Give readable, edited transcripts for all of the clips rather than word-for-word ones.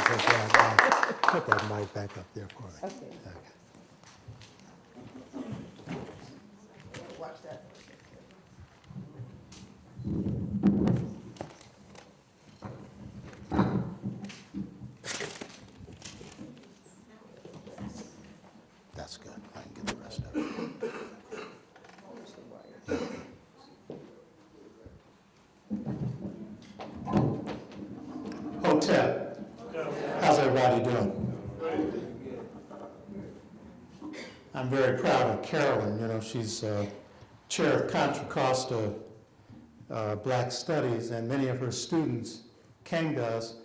Put that mic back up there for me. Okay. Watch that. That's good. I can get the rest of it. Hotel. How's everybody doing? I'm very proud of Carolyn. You know, she's chair of Contra Costa Black Studies, and many of her students came to us,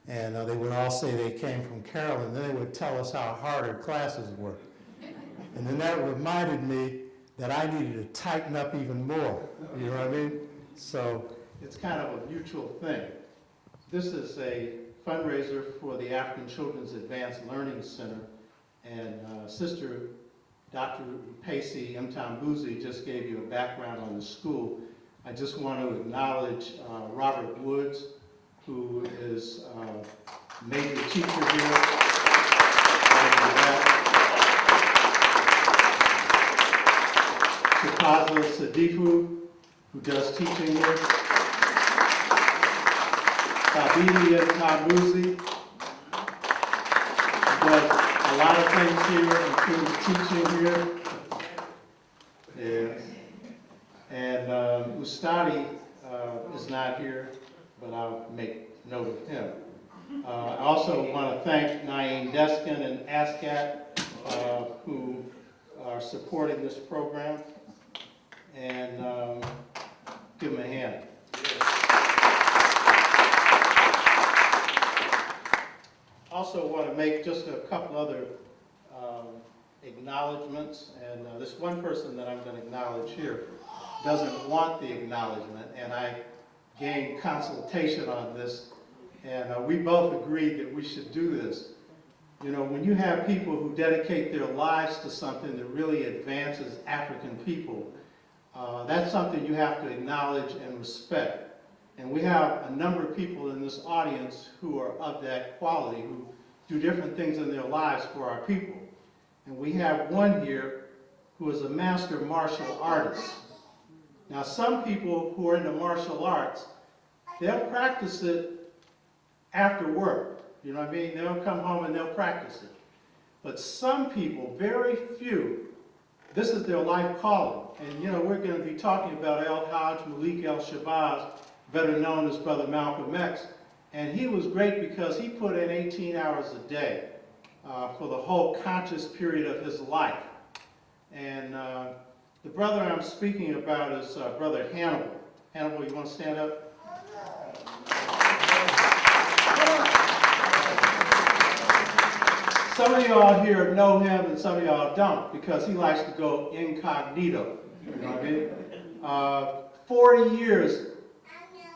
and they would all say they came from Carolyn. Then they would tell us how hard her classes were. And then that reminded me that I needed to tighten up even more. You know what I mean? So it's kind of a mutual thing. This is a fundraiser for the African Children's Advanced Learning Center, and Sister Dr. Pacey Mtambuzi just gave you a background on the school. I just want to acknowledge Robert Woods, who is a major teacher here. Chikaza Sadifu, who does teaching here. Sabidi Mtambuzi, who does a lot of things here, including teaching here. Yes. And Ustadi is not here, but I'll make note of him. I also want to thank Naeem Deskin and ASCAT who are supporting this program, and give them a hand. Also want to make just a couple other acknowledgments, and this one person that I'm going to acknowledge here doesn't want the acknowledgement, and I gained consultation on this, and we both agreed that we should do this. You know, when you have people who dedicate their lives to something that really advances African people, that's something you have to acknowledge and respect. And we have a number of people in this audience who are of that quality, who do different things in their lives for our people. And we have one here who is a master martial artist. Now, some people who are into martial arts, they'll practice it after work. You know what I mean? They'll come home and they'll practice it. But some people, very few, this is their life calling. And you know, we're going to be talking about El Hajj Malik El-Shabazz, better known as Brother Malcolm X. And he was great because he put in 18 hours a day for the whole conscious period of his life. And the brother I'm speaking about is Brother Hannibal. Hannibal, you want to stand up? Some of y'all here know him and some of y'all don't, because he likes to go incognito. You know what I mean? 40 years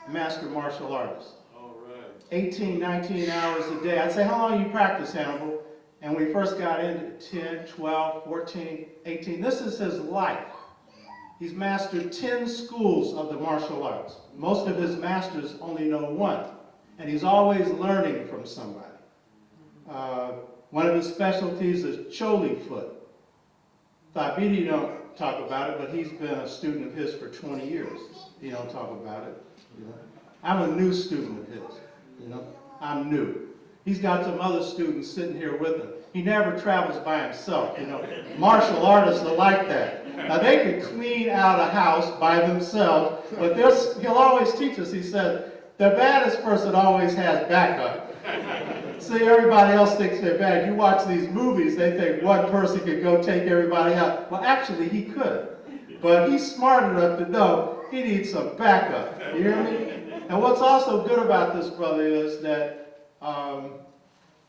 master martial artist. All right. 18, 19 hours a day. I'd say, how long you practice, Hannibal? And when we first got into 10, 12, 14, 18, this is his life. He's mastered 10 schools of the martial arts. Most of his masters only know one. And he's always learning from somebody. One of his specialties is Choli foot. Thabiti don't talk about it, but he's been a student of his for 20 years. He don't talk about it. You know? I'm a new student of his. You know? I'm new. He's got some other students sitting here with him. He never travels by himself. You know? Martial artists are like that. Now they could clean out a house by themselves, but he'll always teach us. He said, the baddest person always has backup. See, everybody else thinks they're bad. You watch these movies, they think one person could go take everybody out. Well, actually, he could. But he's smart enough to know he needs some backup. You hear me? And what's also good about this brother is that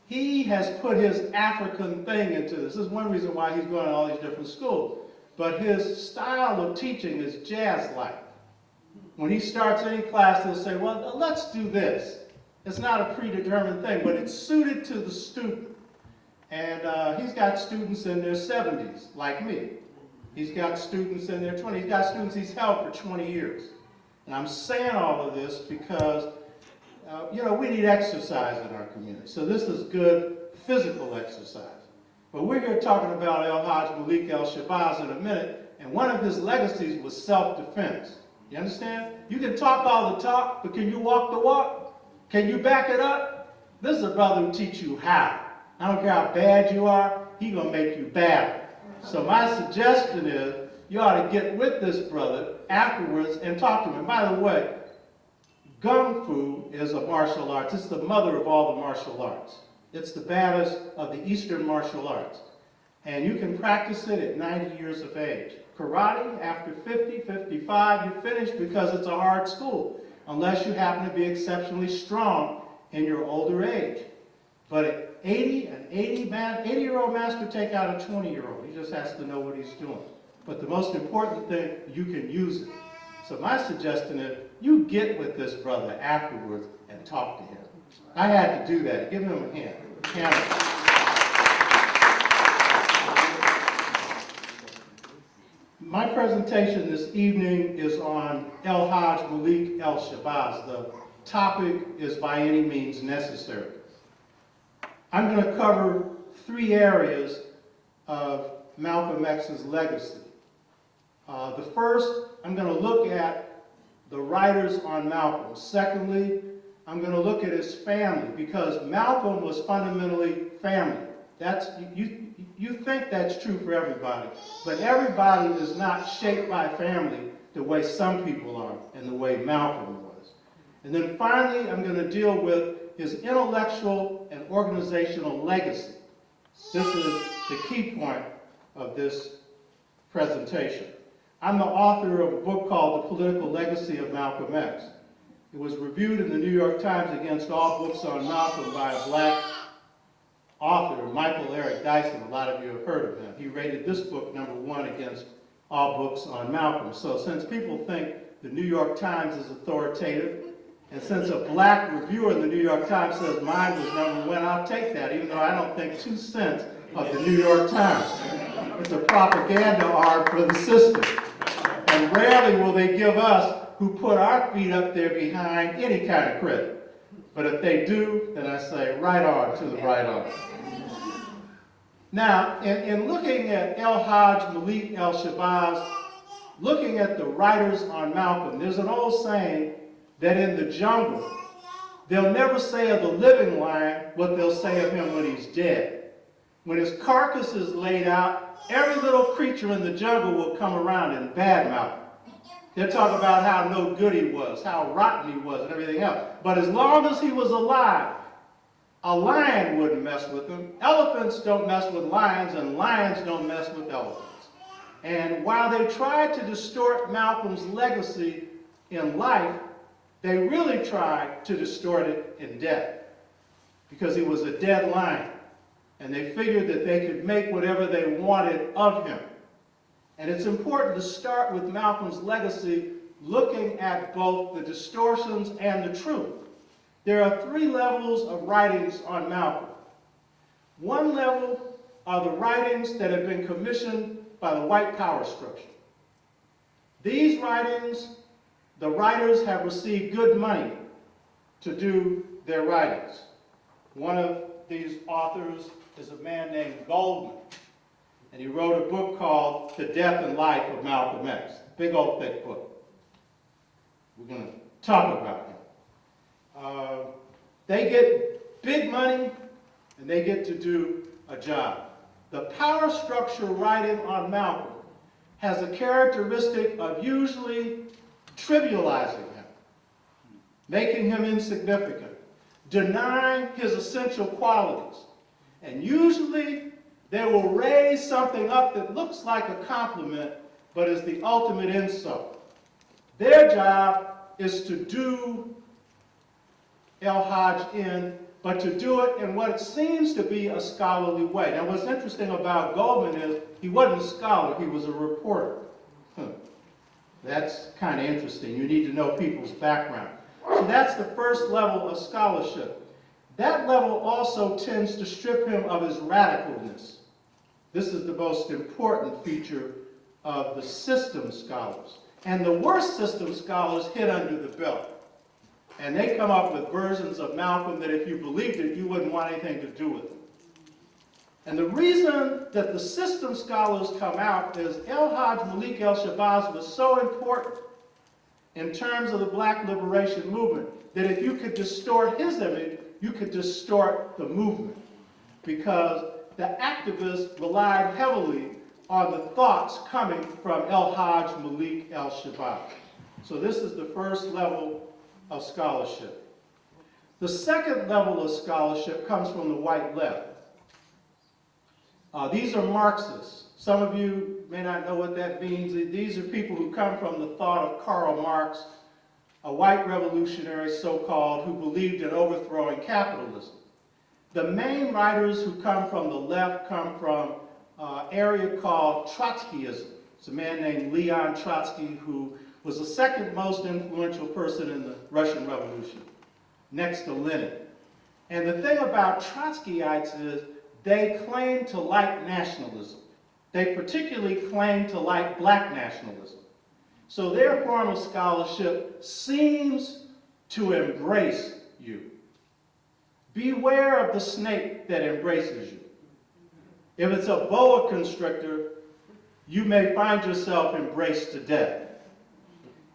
he has put his African thing into this. This is one reason why he's going to all these different schools. But his style of teaching is jazz-like. When he starts any class, he'll say, well, let's do this. It's not a predetermined thing, but it's suited to the student. And he's got students in their 70s, like me. He's got students in their 20s. He's got students he's held for 20 years. And I'm saying all of this because we need exercise in our community. So this is good physical exercise. But we're here talking about El-Hajj Malik El-Shabazz in a minute, and one of his legacies was self-defense. You understand? You can talk all the talk, but can you walk the walk? Can you back it up? This is a brother who teach you how. I don't care how bad you are, he's going to make you bad. So my suggestion is you ought to get with this brother afterwards and talk to him. And by the way, Kung Fu is a martial arts. It's the mother of all the martial arts. It's the baddest of the Eastern martial arts. And you can practice it at 90 years of age. Karate, after 50, 55, you're finished because it's a hard school, unless you happen to be exceptionally strong in your older age. But at 80, an 80-year-old master take out a 20-year-old. He just has to know what he's doing. But the most important thing, you can use it. So my suggestion is you get with this brother afterwards and talk to him. I had to do that. Give him a hand. My presentation this evening is on El-Hajj Malik El-Shabazz. The topic is by any means necessary. I'm going to cover 3 areas of Malcolm X's legacy. The first, I'm going to look at the writers on Malcolm. Secondly, I'm going to look at his family, because Malcolm was fundamentally family. You think that's true for everybody, but everybody is not shaped by family the way some people are and the way Malcolm was. And then finally, I'm going to deal with his intellectual and organizational legacy. This is the key point of this presentation. I'm the author of a book called The Political Legacy of Malcolm X. It was reviewed in the New York Times against all books on Malcolm by a black author, Michael Eric Dyson. A lot of you have heard of him. He rated this book #1 against all books on Malcolm. So since people think the New York Times is authoritative, and since a black reviewer in the New York Times says mine was #1, I'll take that, even though I don't think 2 cents of the New York Times. It's a propaganda arm for the system. And rarely will they give us, who put our feet up there behind, any kind of credit. But if they do, then I say right on to the right on. Now, in looking at El-Hajj Malik El-Shabazz, looking at the writers on Malcolm, there's an old saying that in the jungle, they'll never say of the living lion what they'll say of him when he's dead. When his carcass is laid out, every little creature in the jungle will come around and badmouth him. They'll talk about how no good he was, how rotten he was, and everything else. But as long as he was alive, a lion wouldn't mess with him. Elephants don't mess with lions, and lions don't mess with elephants. And while they tried to distort Malcolm's legacy in life, they really tried to distort it in death, because he was a dead lion. And they figured that they could make whatever they wanted of him. And it's important to start with Malcolm's legacy looking at both the distortions and the truth. There are 3 levels of writings on Malcolm. One level are the writings that have been commissioned by the white power structure. These writings, the writers have received good money to do their writings. One of these authors is a man named Goldman. And he wrote a book called The Death and Life of Malcolm X. Big old thick book. We're going to talk about him. They get big money and they get to do a job. The power structure writing on Malcolm has a characteristic of usually trivializing him, making him insignificant, denying his essential qualities. And usually they will raise something up that looks like a compliment, but is the ultimate insult. Their job is to do El-Hajj in, but to do it in what seems to be a scholarly way. Now, what's interesting about Goldman is he wasn't a scholar, he was a reporter. That's kind of interesting. You need to know people's background. So that's the first level of scholarship. That level also tends to strip him of his radicalness. This is the most important feature of the system scholars. And the worst system scholars hit under the belt. And they come up with versions of Malcolm that if you believed it, you wouldn't want anything to do with it. And the reason that the system scholars come out is El-Hajj Malik El-Shabazz was so important in terms of the black liberation movement that if you could distort his image, you could distort the movement. Because the activists relied heavily on the thoughts coming from El-Hajj Malik El-Shabazz. So this is the first level of scholarship. The second level of scholarship comes from the white left. These are Marxists. Some of you may not know what that means. These are people who come from the thought of Karl Marx, a white revolutionary, so-called, who believed in overthrowing capitalism. The main writers who come from the left come from an area called Trotskyism. It's a man named Leon Trotsky who was the second most influential person in the Russian Revolution, next to Lenin. And the thing about Trotskyites is they claim to like nationalism. They particularly claim to like black nationalism. So their form of scholarship seems to embrace you. Beware of the snake that embraces you. If it's a boa constrictor, you may find yourself embraced to death.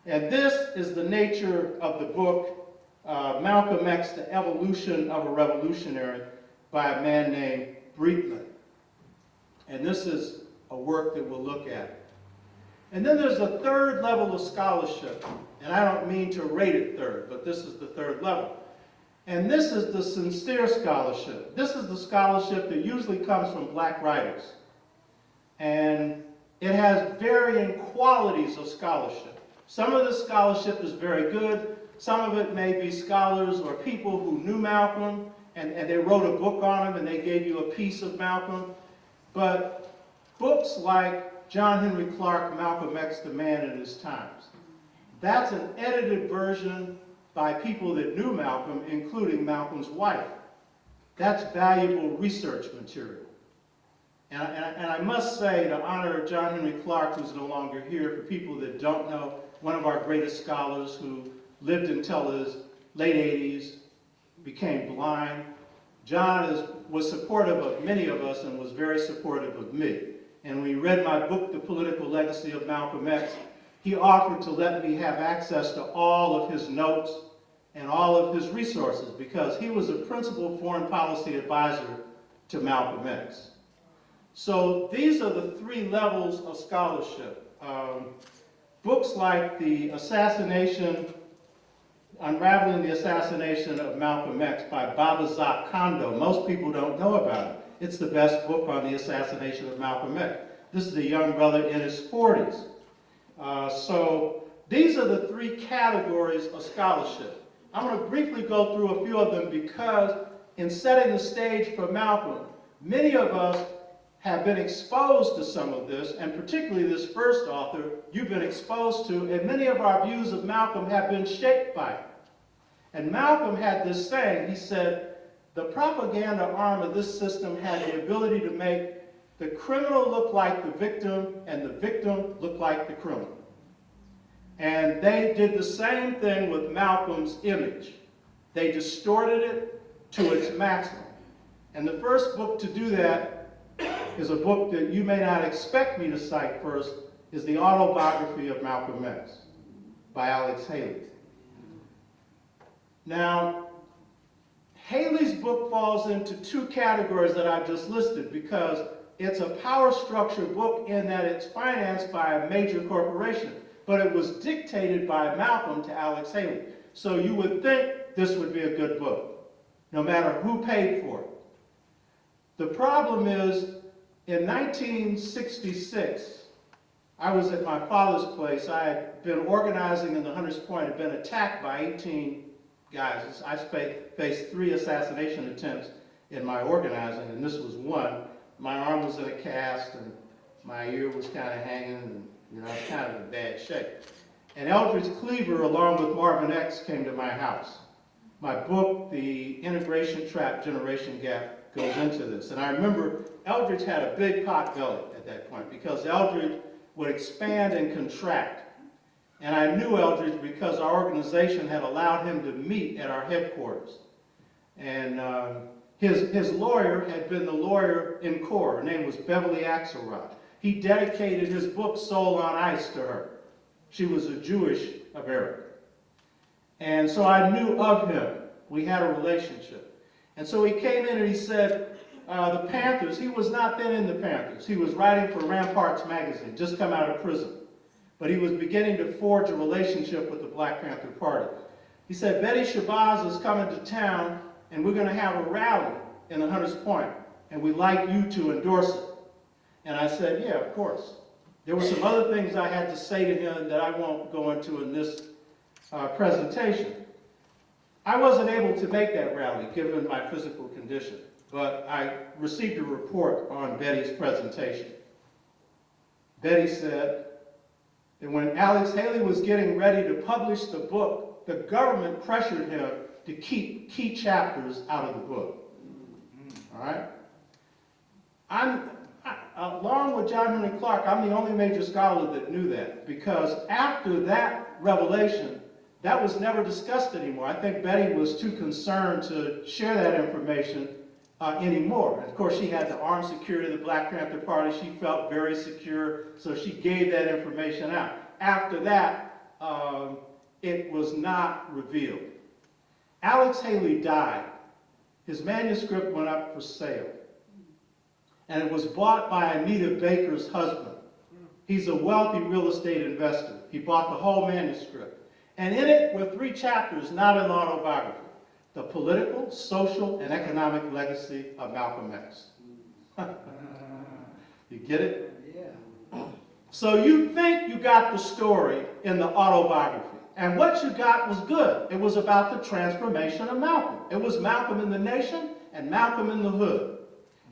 And this is the nature of the book, Malcolm X, The Evolution of a Revolutionary, by a man named Breitman. And this is a work that we'll look at. And then there's a third level of scholarship. And I don't mean to rate it third, but this is the third level. And this is the sincere scholarship. This is the scholarship that usually comes from black writers. And it has varying qualities of scholarship. Some of the scholarship is very good. Some of it may be scholars or people who knew Malcolm, and they wrote a book on him, and they gave you a piece of Malcolm. But books like John Henry Clark, Malcolm X, The Man in His Times, that's an edited version by people that knew Malcolm, including Malcolm's wife. That's valuable research material. And I must say, to honor John Henry Clark, who's no longer here, for people that don't know, one of our greatest scholars who lived until his late 80s, became blind. John was supportive of many of us and was very supportive of me. And when he read my book, The Political Legacy of Malcolm X, he offered to let me have access to all of his notes and all of his resources because he was a principal foreign policy advisor to Malcolm X. So these are the three levels of scholarship. Books like Unraveling the Assassination of Malcolm X by Babazak Kondo. Most people don't know about it. It's the best book on the assassination of Malcolm X. This is a young brother in his 40s. So these are the three categories of scholarship. I'm going to briefly go through a few of them because in setting the stage for Malcolm, many of us have been exposed to some of this, and particularly this first author, you've been exposed to, and many of our views of Malcolm have been shaped by it. And Malcolm had this saying, he said, the propaganda arm of this system had the ability to make the criminal look like the victim and the victim look like the criminal. And they did the same thing with Malcolm's image. They distorted it to its maximum. And the first book to do that is a book that you may not expect me to cite first, is the Autobiography of Malcolm X by Alex Haley. Now, Haley's book falls into two categories that I've just listed because it's a power structure book in that it's financed by a major corporation, but it was dictated by Malcolm to Alex Haley. So you would think this would be a good book, no matter who paid for it. The problem is, in 1966, I was at my father's place. I had been organizing in the Hunters Point, had been attacked by 18 guys. I faced 3 assassination attempts in my organizing, and this was one. My arm was in a cast, and my ear was kind of hanging, and I was kind of in bad shape. And Eldridge Cleaver, along with Marvin X, came to my house. My book, The Integration Trap, Generation Gap, goes into this. And I remember Eldridge had a big pot belly at that point because Eldridge would expand and contract. And I knew Eldridge because our organization had allowed him to meet at our headquarters. And his lawyer had been the lawyer in Carr. Her name was Beverly Axelrod. He dedicated his book, Soul on Ice, to her. She was a Jewish American. And so I knew of him. We had a relationship. And so he came in and he said, the Panthers, he was not then in the Panthers. He was writing for Ramparts magazine, just come out of prison. But he was beginning to forge a relationship with the Black Panther Party. He said, Betty Shabazz is coming to town, and we're going to have a rally in the Hunters Point, and we'd like you to endorse it. And I said, yeah, of course. There were some other things I had to say to him that I won't go into in this presentation. I wasn't able to make that rally, given my physical condition, but I received a report on Betty's presentation. Betty said that when Alex Haley was getting ready to publish the book, the government pressured him to keep key chapters out of the book. All right? Along with John Henry Clark, I'm the only major scholar that knew that, because after that revelation, that was never discussed anymore. I think Betty was too concerned to share that information anymore. And of course, she had the armed security of the Black Panther Party. She felt very secure, so she gave that information out. After that, it was not revealed. Alex Haley died. His manuscript went up for sale. And it was bought by Anita Baker's husband. He's a wealthy real estate investor. He bought the whole manuscript. And in it were 3 chapters, not an autobiography: the political, social, and economic legacy of Malcolm X. You get it? Yeah. So you think you got the story in the autobiography. And what you got was good. It was about the transformation of Malcolm. It was Malcolm in the nation and Malcolm in the hood.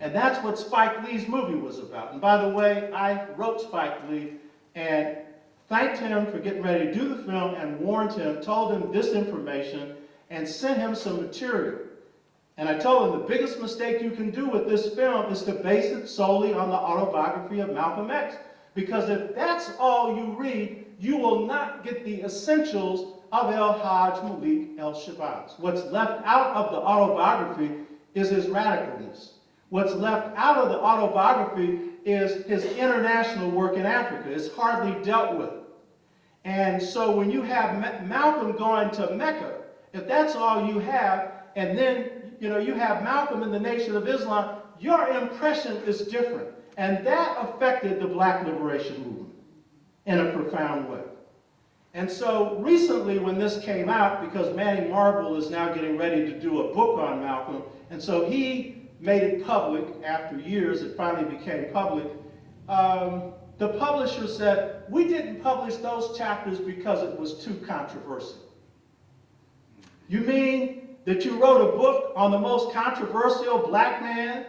And that's what Spike Lee's movie was about. And by the way, I wrote Spike Lee and thanked him for getting ready to do the film and warned him, told him this information, and sent him some material. And I told him the biggest mistake you can do with this film is to base it solely on the autobiography of Malcolm X. Because if that's all you read, you will not get the essentials of El-Hajj Malik El-Shabazz. What's left out of the autobiography is his radicalness. What's left out of the autobiography is his international work in Africa. It's hardly dealt with. And so when you have Malcolm going to Mecca, if that's all you have, and then you have Malcolm in the Nation of Islam, your impression is different. And that affected the Black liberation movement in a profound way. And so recently when this came out, because Manny Marble is now getting ready to do a book on Malcolm, and so he made it public after years, it finally became public. The publisher said, we didn't publish those chapters because it was too controversial. You mean that you wrote a book on the most controversial Black man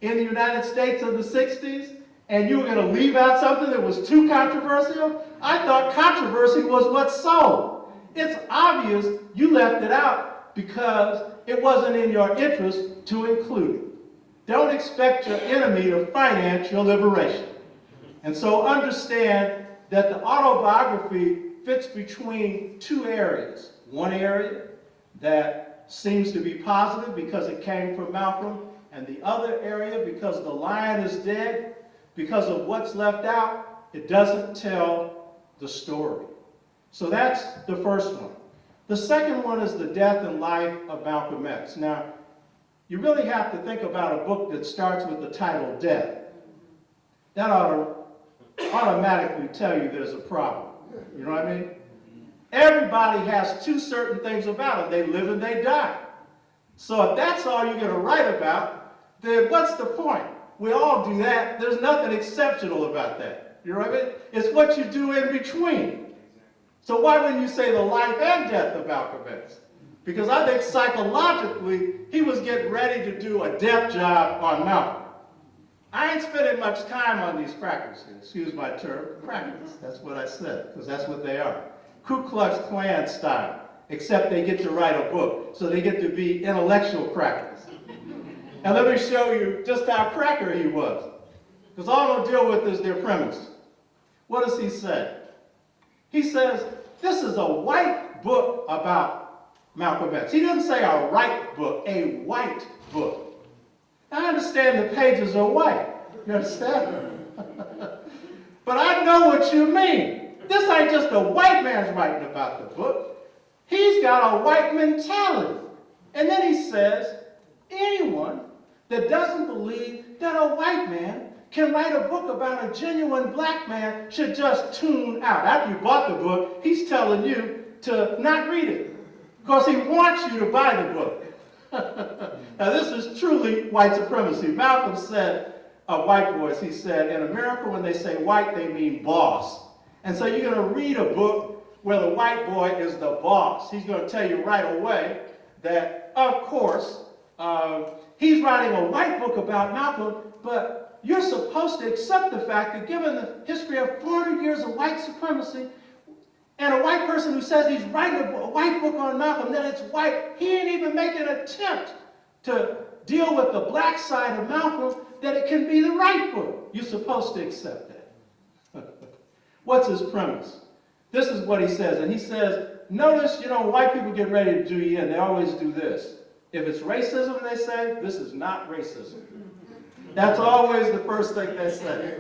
in the United States of the 60s, and you were going to leave out something that was too controversial? I thought controversy was what sold. It's obvious you left it out because it wasn't in your interest to include it. Don't expect your enemy to finance your liberation. And so understand that the autobiography fits between 2 areas. One area that seems to be positive because it came from Malcolm, and the other area, because the lion is dead, because of what's left out, it doesn't tell the story. So that's the first one. The second one is the death and life of Malcolm X. Now, you really have to think about a book that starts with the title Death. That ought to automatically tell you there's a problem. You know what I mean? Everybody has 2 certain things about them. They live and they die. So if that's all you're going to write about, then what's the point? We all do that. There's nothing exceptional about that. You know what I mean? It's what you do in between. So why wouldn't you say the life and death of Malcolm X? Because I think psychologically, he was getting ready to do a death job on Malcolm. I ain't spending much time on these crackers here. Excuse my term, crackers. That's what I said, because that's what they are. Ku Klux Klan style, except they get to write a book, so they get to be intellectual crackers. And let me show you just how cracker he was, because all I'm going to deal with is their premise. What does he say? He says, this is a white book about Malcolm X. He didn't say a right book, a white book. I understand the pages are white. You understand? But I know what you mean. This ain't just a white man's writing about the book. He's got a white mentality. And then he says, anyone that doesn't believe that a white man can write a book about a genuine black man should just tune out. After you bought the book, he's telling you to not read it because he wants you to buy the book. Now this is truly white supremacy. Malcolm said of white boys, he said, in America when they say white, they mean boss. And so you're going to read a book where the white boy is the boss. He's going to tell you right away that, of course, he's writing a white book about Malcolm, but you're supposed to accept the fact that given the history of 400 years of white supremacy, and a white person who says he's writing a white book on Malcolm, that it's white, he ain't even making an attempt to deal with the black side of Malcolm, that it can be the right book. You're supposed to accept that. What's his premise? This is what he says, and he says, notice, white people get ready to do you in. They always do this. If it's racism, they say, this is not racism. That's always the first thing they say.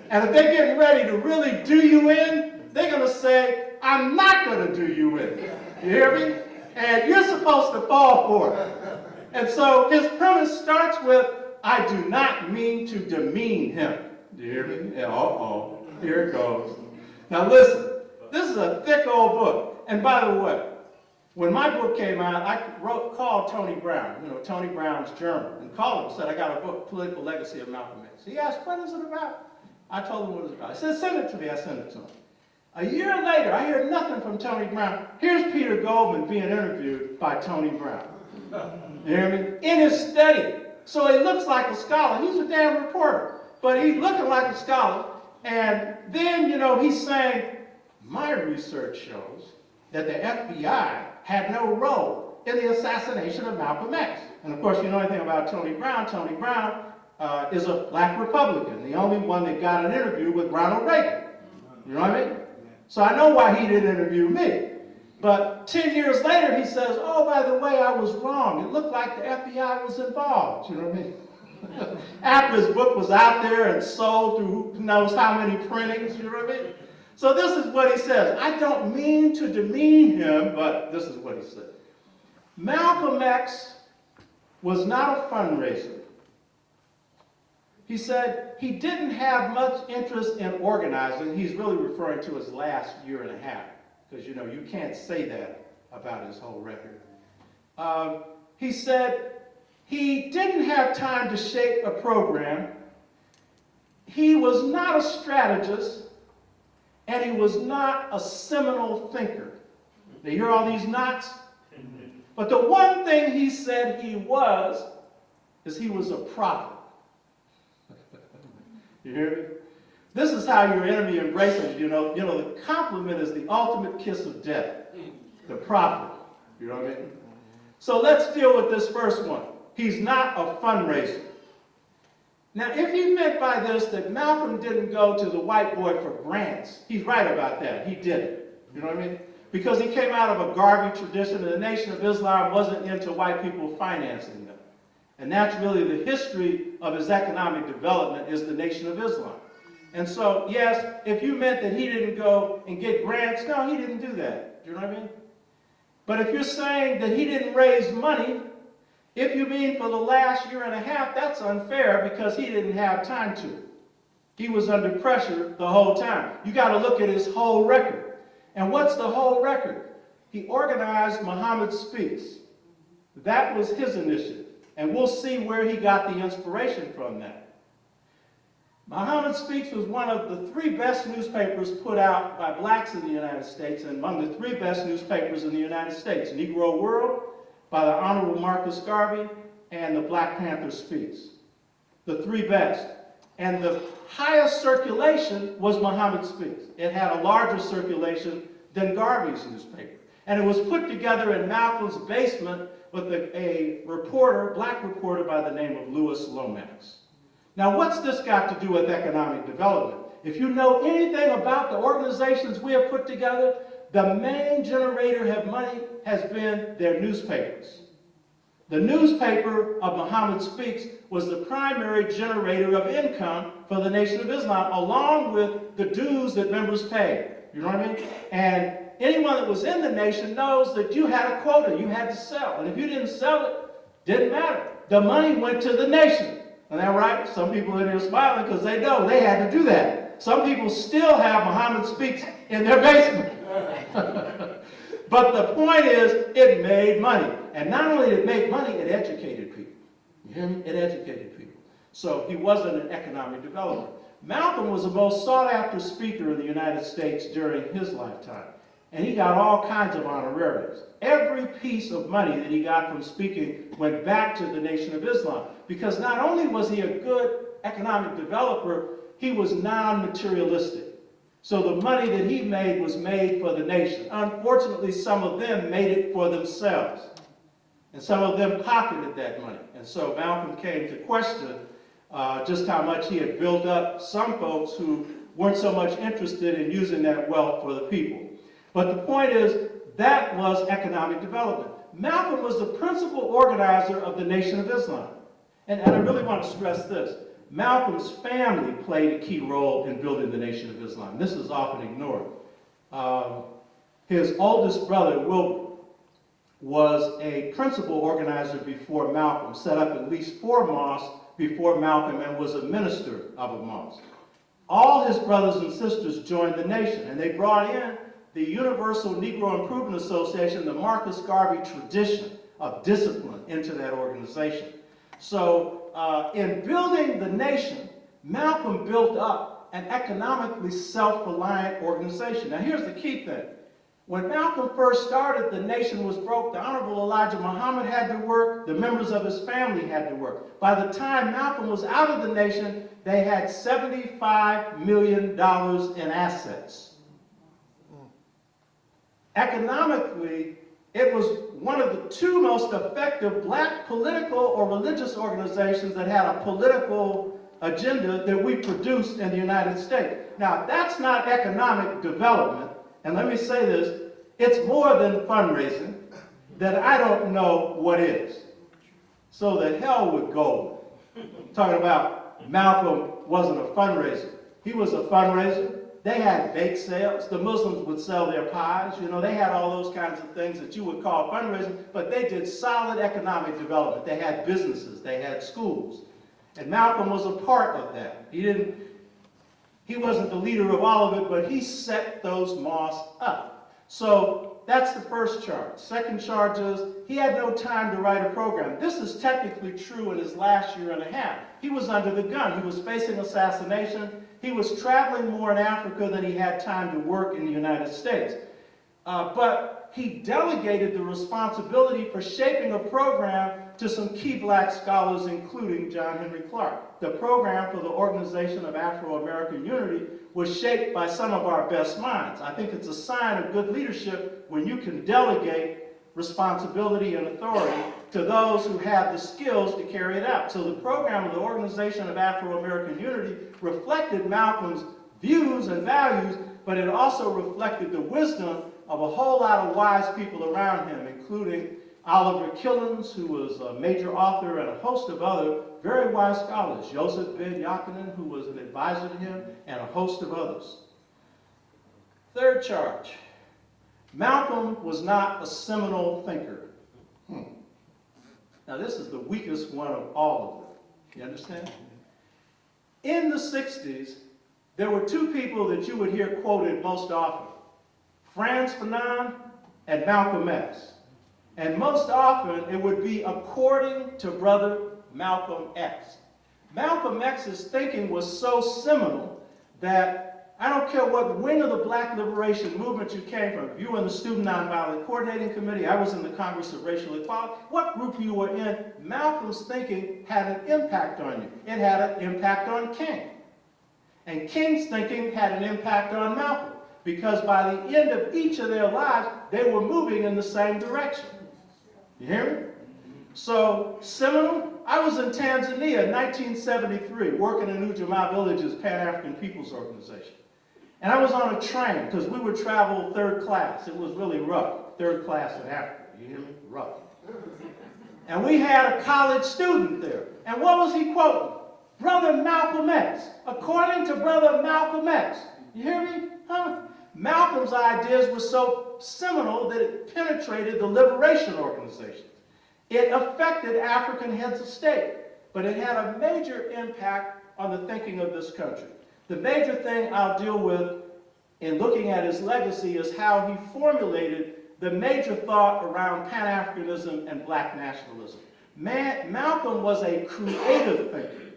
And if they're getting ready to really do you in, they're going to say, I'm not going to do you in. You hear me? And you're supposed to fall for it. And so his premise starts with, I do not mean to demean him. Do you hear me? Uh-oh. Here it goes. Now listen, this is a thick old book. And by the way, when my book came out, I called Tony Brown. Tony Brown's German, and called him and said, I got a book, Political Legacy of Malcolm X. He asked, what is it about? I told him what it was about. He said, send it to me. I sent it to him. A year later, I hear nothing from Tony Brown. Here's Peter Goldman being interviewed by Tony Brown. You hear me? In his study. So he looks like a scholar. He's a damn reporter. But he's looking like a scholar. And then, he's saying, my research shows that the FBI had no role in the assassination of Malcolm X. And of course, you know anything about Tony Brown. Tony Brown is a black Republican, the only one that got an interview with Ronald Reagan. You know what I mean? So I know why he didn't interview me. But 10 years later, he says, oh, by the way, I was wrong. It looked like the FBI was involved. You know what I mean? After his book was out there and sold through who knows how many printings, you know what I mean? So this is what he says. I don't mean to demean him, but this is what he said. Malcolm X was not a fundraiser. He said he didn't have much interest in organizing. He's really referring to his last year and a half, because you can't say that about his whole record. He said he didn't have time to shape a program. He was not a strategist, and he was not a seminal thinker. You hear all these knots? But the one thing he said he was, is he was a prophet. You hear me? This is how your enemy embraces you. The compliment is the ultimate kiss of death. The prophet. You know what I mean? So let's deal with this first one. He's not a fundraiser. Now, if he meant by this that Malcolm didn't go to the white boy for grants, he's right about that. He didn't. You know what I mean? Because he came out of a Garvey tradition, and the Nation of Islam wasn't into white people financing them. And that's really the history of his economic development, is the Nation of Islam. And so, yes, if you meant that he didn't go and get grants, no, he didn't do that. Do you know what I mean? But if you're saying that he didn't raise money, if you mean for the last year and a half, that's unfair because he didn't have time to. He was under pressure the whole time. You got to look at his whole record. And what's the whole record? He organized Muhammad Speaks. That was his initiative. And we'll see where he got the inspiration from that. Muhammad Speaks was one of the 3 best newspapers put out by blacks in the United States, and among the 3 best newspapers in the United States: Negro World, by the Honorable Marcus Garvey, and the Black Panther Speaks. The 3 best. And the highest circulation was Muhammad Speaks. It had a larger circulation than Garvey's newspaper. And it was put together in Malcolm's basement with a reporter, black reporter by the name of Louis Lomax. Now, what's this got to do with economic development? If you know anything about the organizations we have put together, the main generator of money has been their newspapers. The newspaper of Muhammad Speaks was the primary generator of income for the Nation of Islam, along with the dues that members paid. You know what I mean? And anyone that was in the nation knows that you had a quota, you had to sell. And if you didn't sell it, didn't matter. The money went to the nation. Isn't that right? Some people in here smiling because they know they had to do that. Some people still have Muhammad Speaks in their basement. But the point is, it made money. And not only did it make money, it educated people. You hear me? It educated people. So he wasn't an economic developer. Malcolm was the most sought-after speaker in the United States during his lifetime. And he got all kinds of honorariums. Every piece of money that he got from speaking went back to the Nation of Islam. Because not only was he a good economic developer, he was non-materialistic. So the money that he made was made for the nation. Unfortunately, some of them made it for themselves. And some of them pocketed that money. And so Malcolm came to question just how much he had built up some folks who weren't so much interested in using that wealth for the people. But the point is, that was economic development. Malcolm was the principal organizer of the Nation of Islam. And I really want to stress this. Malcolm's family played a key role in building the Nation of Islam. This is often ignored. His oldest brother, Wilbur, was a principal organizer before Malcolm, set up at least 4 mosques before Malcolm, and was a minister of a mosque. All his brothers and sisters joined the nation, and they brought in the Universal Negro Improvement Association, the Marcus Garvey tradition of discipline into that organization. So in building the nation, Malcolm built up an economically self-reliant organization. Now here's the key thing. When Malcolm first started, the nation was broke. The Honorable Elijah Muhammad had to work. The members of his family had to work. By the time Malcolm was out of the nation, they had $75 million in assets. Economically, it was one of the 2 most effective black political or religious organizations that had a political agenda that we produced in the United States. Now, that's not economic development, and let me say this, it's more than fundraising, that I don't know what is. So the hell with gold. Talking about Malcolm wasn't a fundraiser. He was a fundraiser. They had bake sales. The Muslims would sell their pies. You know, they had all those kinds of things that you would call fundraising, but they did solid economic development. They had businesses. They had schools. And Malcolm was a part of that. He wasn't the leader of all of it, but he set those mosques up. So that's the first charge. Second charge is he had no time to write a program. This is technically true in his last year and a half. He was under the gun. He was facing assassination. He was traveling more in Africa than he had time to work in the United States. But he delegated the responsibility for shaping a program to some key black scholars, including John Henry Clark. The program for the Organization of Afro-American Unity was shaped by some of our best minds. I think it's a sign of good leadership when you can delegate responsibility and authority to those who have the skills to carry it out. So the program of the Organization of Afro-American Unity reflected Malcolm's views and values, but it also reflected the wisdom of a whole lot of wise people around him, including Oliver Killens, who was a major author, and a host of other very wise scholars, Joseph Ben Yakinen, who was an advisor to him, and a host of others. Third charge. Malcolm was not a seminal thinker. Now this is the weakest one of all of them. You understand? In the 60s, there were 2 people that you would hear quoted most often. Frantz Fanon and Malcolm X. And most often it would be according to brother Malcolm X. Malcolm X's thinking was so seminal that I don't care what wing of the black liberation movement you came from. If you were in the Student Nonviolent Coordinating Committee, I was in the Congress of Racial Equality, what group you were in, Malcolm's thinking had an impact on you. It had an impact on King. And King's thinking had an impact on Malcolm, because by the end of each of their lives, they were moving in the same direction. You hear me? So, seminal, I was in Tanzania in 1973, working in Ujamaa Village's Pan-African People's Organization. And I was on a train, because we would travel third class. It was really rough. Third class in Africa. You hear me? Rough. And we had a college student there. And what was he quoting? Brother Malcolm X. According to Brother Malcolm X. You hear me? Huh? Malcolm's ideas were so seminal that it penetrated the liberation organizations. It affected African heads of state, but it had a major impact on the thinking of this country. The major thing I'll deal with in looking at his legacy is how he formulated the major thought around Pan-Africanism and black nationalism. Malcolm was a creative thinker,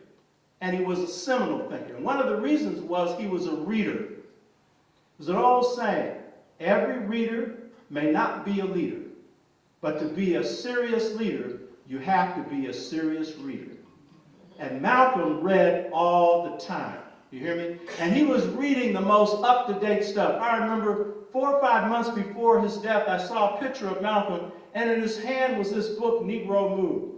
and he was a seminal thinker. And one of the reasons was he was a reader. There's an old saying, every reader may not be a leader, but to be a serious leader, you have to be a serious reader. And Malcolm read all the time. You hear me? And he was reading the most up-to-date stuff. I remember 4 or 5 months before his death, I saw a picture of Malcolm, and in his hand was this book, Negro Mood.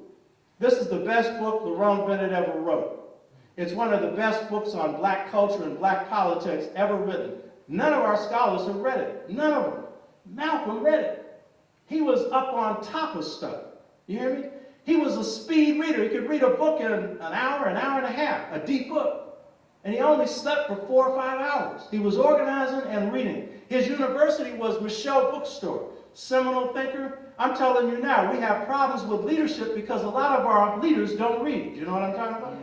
This is the best book Lerone Bennett ever wrote. It's one of the best books on black culture and black politics ever written. None of our scholars have read it. None of them. Malcolm read it. He was up on top of stuff. You hear me? He was a speed reader. He could read a book in an hour and a half, a deep book. And he only slept for 4 or 5 hours. He was organizing and reading. His university was Michelle Bookstore. Seminal thinker. I'm telling you now, we have problems with leadership because a lot of our leaders don't read. You know what I'm talking about?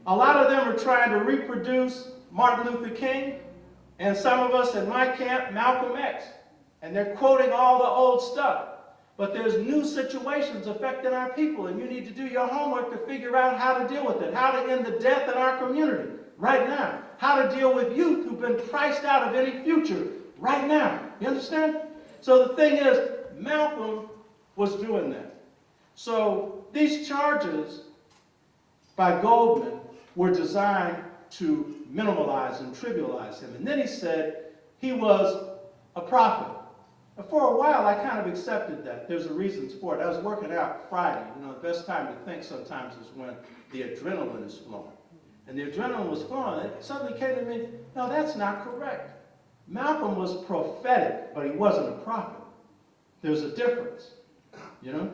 A lot of them are trying to reproduce Martin Luther King, and some of us in my camp, Malcolm X. And they're quoting all the old stuff. But there's new situations affecting our people, and you need to do your homework to figure out how to deal with it, how to end the death in our community right now, how to deal with youth who've been priced out of any future right now. You understand? So the thing is, Malcolm was doing that. So these charges by Goldman were designed to minimalize and trivialize him. And then he said he was a prophet. For a while, I kind of accepted that. There's a reasons for it. I was working out Friday. You know, the best time to think sometimes is when the adrenaline is flowing. And the adrenaline was flowing. It suddenly came to me, no, that's not correct. Malcolm was prophetic, but he wasn't a prophet. There's a difference, you know?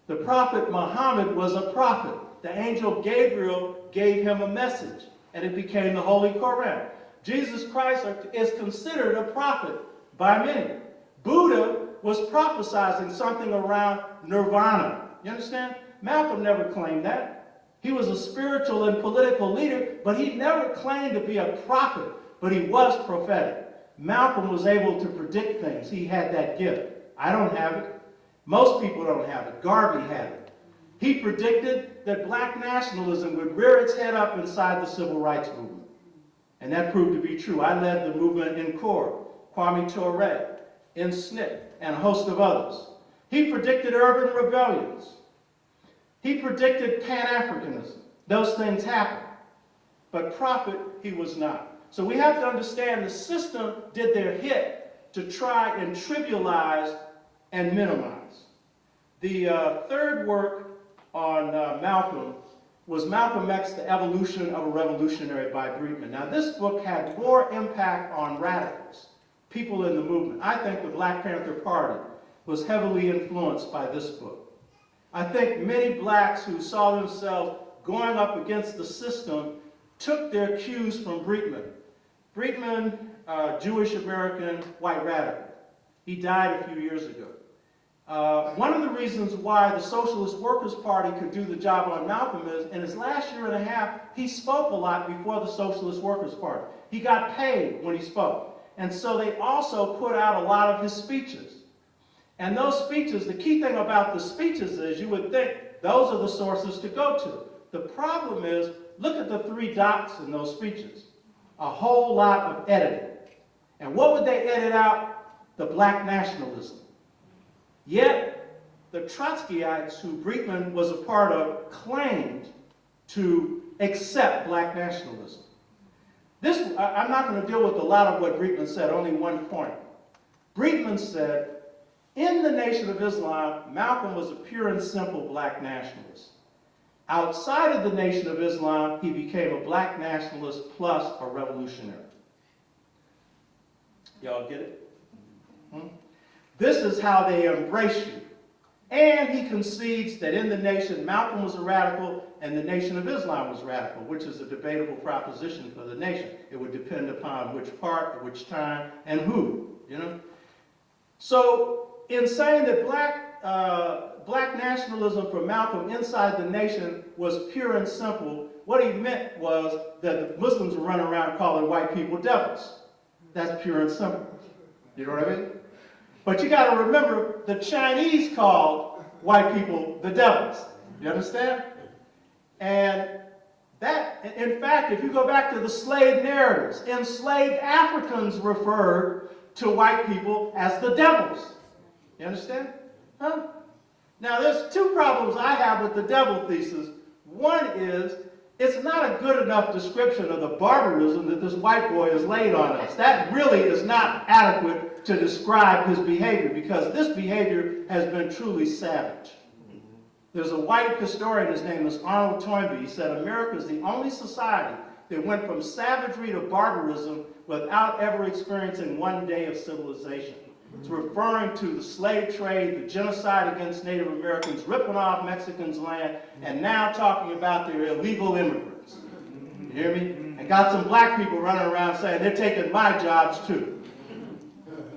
The prophet Muhammad was a prophet. The angel Gabriel gave him a message, and it became the Holy Quran. Jesus Christ is considered a prophet by many. Buddha was prophesizing something around nirvana. You understand? Malcolm never claimed that. He was a spiritual and political leader, but he never claimed to be a prophet, but he was prophetic. Malcolm was able to predict things. He had that gift. I don't have it. Most people don't have it. Garvey had it. He predicted that black nationalism would rear its head up inside the civil rights movement. And that proved to be true. I led the movement in Carr, Kwame Ture, in SNCC, and a host of others. He predicted urban rebellions. He predicted Pan-Africanism. Those things happened. But prophet, he was not. So we have to understand the system did their hit to try and trivialize and minimize. The third work on Malcolm was Malcolm X, The Evolution of a Revolutionary by Breitman. Now this book had more impact on radicals, people in the movement. I think the Black Panther Party was heavily influenced by this book. I think many blacks who saw themselves going up against the system took their cues from Breitman. Breitman, Jewish American, white radical. He died a few years ago. One of the reasons why the Socialist Workers' Party could do the job on Malcolm is, in his last year and a half, he spoke a lot before the Socialist Workers' Party. He got paid when he spoke. And so they also put out a lot of his speeches. And those speeches, the key thing about the speeches is you would think those are the sources to go to. The problem is, look at the 3 dots in those speeches. A whole lot of editing. And what would they edit out? The black nationalism. Yet, the Trotskyites, who Breitman was a part of, claimed to accept black nationalism. I'm not going to deal with a lot of what Breitman said, only one point. Breitman said, in the Nation of Islam, Malcolm was a pure and simple black nationalist. Outside of the Nation of Islam, he became a black nationalist plus a revolutionary. Y'all get it? This is how they embrace you. And he concedes that in the nation, Malcolm was a radical and the Nation of Islam was radical, which is a debatable proposition for the nation. It would depend upon which part, at which time, and who, you know? So in saying that black nationalism for Malcolm inside the nation was pure and simple, what he meant was that the Muslims were running around calling white people devils. That's pure and simple. You know what I mean? But you got to remember, the Chinese called white people the devils. You understand? And that, in fact, if you go back to the slave narratives, enslaved Africans referred to white people as the devils. You understand? Huh? Now, there's two problems I have with the devil thesis. One is, it's not a good enough description of the barbarism that this white boy has laid on us. That really is not adequate to describe his behavior, because this behavior has been truly savage. There's a white historian, his name is Arnold Toynbee. He said, America is the only society that went from savagery to barbarism without ever experiencing one day of civilization. It's referring to the slave trade, the genocide against Native Americans, ripping off Mexicans' land, and now talking about their illegal immigrants. You hear me? And got some black people running around saying they're taking my jobs too.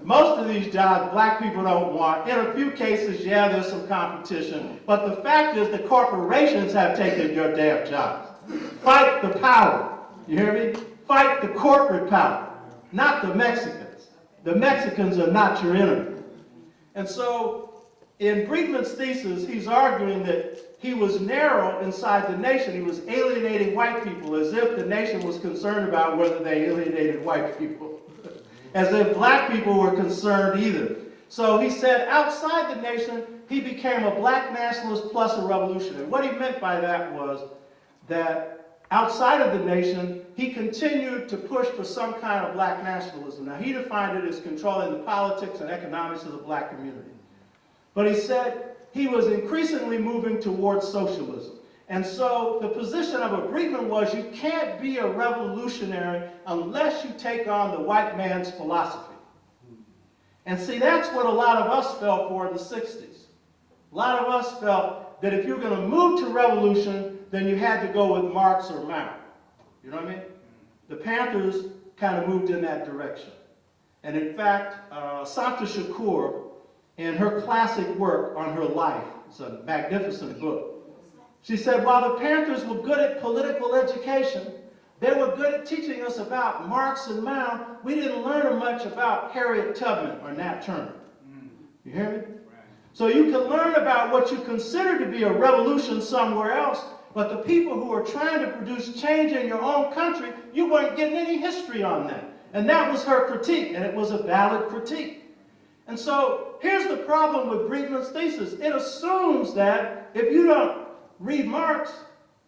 Most of these jobs black people don't want. In a few cases, yeah, there's some competition. But the fact is that corporations have taken your damn jobs. Fight the power. You hear me? Fight the corporate power, not the Mexicans. The Mexicans are not your enemy. And so, in Briefman's thesis, he's arguing that he was narrow inside the nation. He was alienating white people as if the nation was concerned about whether they alienated white people. As if black people were concerned either. So he said outside the nation, he became a black nationalist plus a revolutionary. What he meant by that was that outside of the nation, he continued to push for some kind of black nationalism. Now, he defined it as controlling the politics and economics of the black community. But he said he was increasingly moving towards socialism. And so the position of a Briefman was you can't be a revolutionary unless you take on the white man's philosophy. And see, that's what a lot of us felt for in the 60s. A lot of us felt that if you're going to move to revolution, then you had to go with Marx or Mao. You know what I mean? The Panthers kind of moved in that direction. And in fact, Santa Shakur, in her classic work on her life, it's a magnificent book, she said, while the Panthers were good at political education, they were good at teaching us about Marx and Mao, we didn't learn much about Harriet Tubman or Nat Turner. You hear me? So you can learn about what you consider to be a revolution somewhere else, but the people who are trying to produce change in your own country, you weren't getting any history on that. And that was her critique, and it was a valid critique. And so here's the problem with Briefman's thesis. It assumes that if you don't read Marx,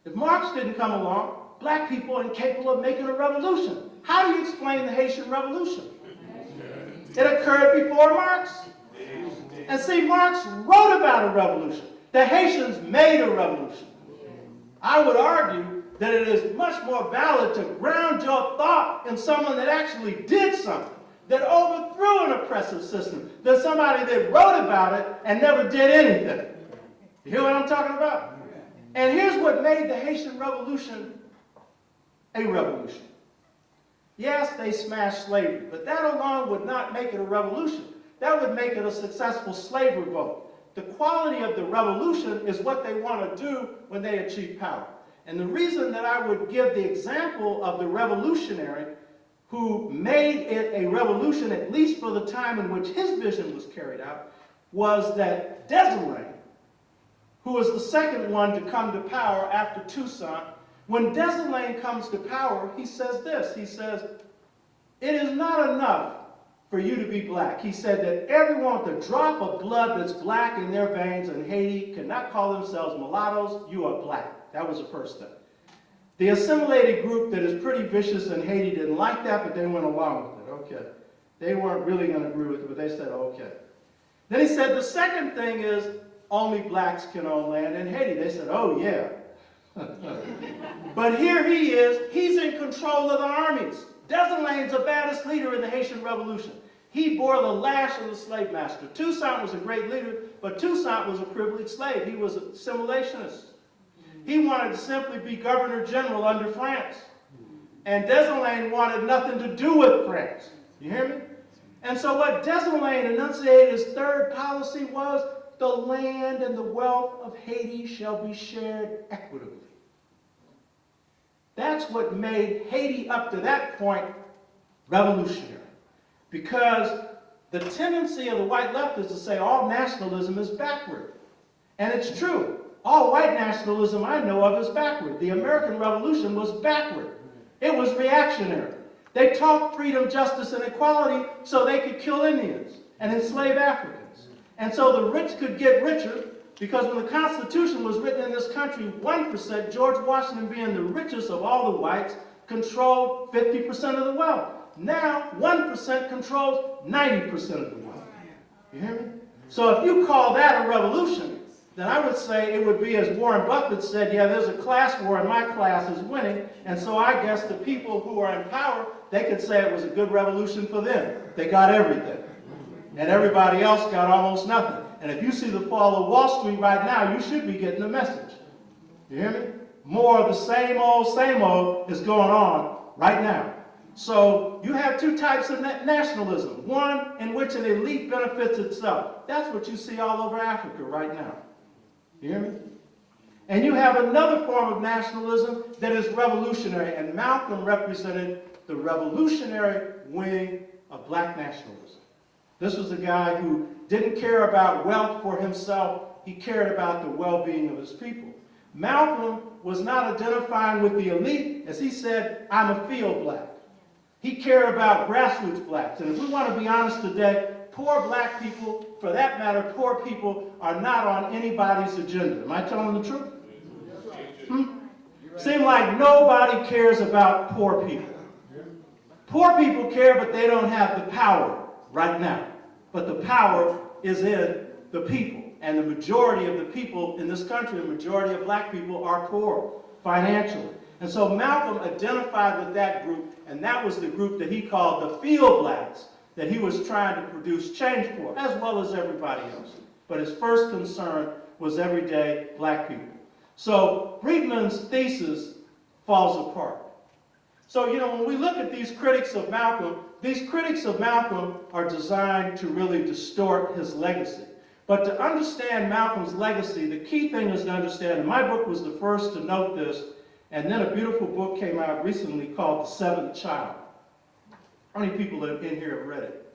if Marx didn't come along, black people are incapable of making a revolution. How do you explain the Haitian Revolution? It occurred before Marx. And see, Marx wrote about a revolution. The Haitians made a revolution. I would argue that it is much more valid to ground your thought in someone that actually did something, that overthrew an oppressive system, than somebody that wrote about it and never did anything. You hear what I'm talking about? And here's what made the Haitian Revolution a revolution. Yes, they smashed slavery, but that alone would not make it a revolution. That would make it a successful slave revolt. The quality of the revolution is what they want to do when they achieve power. And the reason that I would give the example of the revolutionary who made it a revolution, at least for the time in which his vision was carried out, was that Dessalines, who was the second one to come to power after Toussaint, when Dessalines comes to power, he says this. He says, it is not enough for you to be black. He said that everyone with a drop of blood that's black in their veins in Haiti cannot call themselves mulattoes. You are black. That was the first thing. The assimilated group that is pretty vicious in Haiti didn't like that, but they went along with it. Okay. They weren't really going to agree with it, but they said, okay. Then he said the second thing is only blacks can own land in Haiti. They said, oh yeah. But here he is, he's in control of the armies. Dessalines, the baddest leader in the Haitian Revolution. He bore the lash of the slave master. Toussaint was a great leader, but Toussaint was a privileged slave. He was a assimilationist. He wanted to simply be governor general under France. And Dessalines wanted nothing to do with France. You hear me? And so what Dessalines enunciated his third policy was, the land and the wealth of Haiti shall be shared equitably. That's what made Haiti up to that point revolutionary. Because the tendency of the white left is to say all nationalism is backward. And it's true. All white nationalism I know of is backward. The American Revolution was backward. It was reactionary. They taught freedom, justice, and equality so they could kill Indians and enslave Africans. And so the rich could get richer, because when the Constitution was written in this country, 1%, George Washington being the richest of all the whites, controlled 50% of the wealth. Now, 1% controls 90% of the wealth. You hear me? So if you call that a revolution, then I would say it would be, as Warren Buffett said, yeah, there's a class war and my class is winning, and so I guess the people who are in power, they could say it was a good revolution for them. They got everything. And everybody else got almost nothing. And if you see the fall of Wall Street right now, you should be getting a message. You hear me? More of the same old is going on right now. So you have two types of nationalism. One in which an elite benefits itself. That's what you see all over Africa right now. You hear me? And you have another form of nationalism that is revolutionary. And Malcolm represented the revolutionary wing of black nationalism. This was a guy who didn't care about wealth for himself. He cared about the well-being of his people. Malcolm was not identifying with the elite. As he said, I'm a field black. He cared about grassroots blacks. And if we want to be honest today, poor black people, for that matter, poor people, are not on anybody's agenda. Am I telling the truth? Seems like nobody cares about poor people. Poor people care, but they don't have the power right now. But the power is in the people. And the majority of the people in this country, the majority of black people, are poor financially. And so Malcolm identified with that group, and that was the group that he called the field blacks, that he was trying to produce change for, as well as everybody else. But his first concern was everyday black people. So Friedman's thesis falls apart. So, when we look at these critics of Malcolm are designed to really distort his legacy. But to understand Malcolm's legacy, the key thing is to understand, and my book was the first to note this, and then a beautiful book came out recently called The Seventh Child. How many people in here have read it?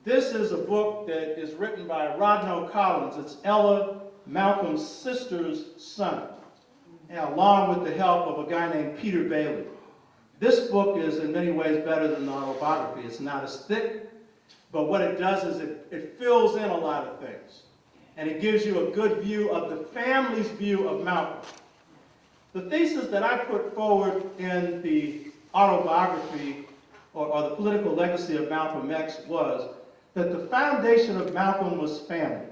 This is a book that is written by Rodno Collins. It's Ella, Malcolm's sister's son, and along with the help of a guy named Peter Bailey. This book is in many ways better than the autobiography. It's not as thick, but what it does is it fills in a lot of things. And it gives you a good view of the family's view of Malcolm. The thesis that I put forward in the autobiography, or the political legacy of Malcolm X, was that the foundation of Malcolm was family.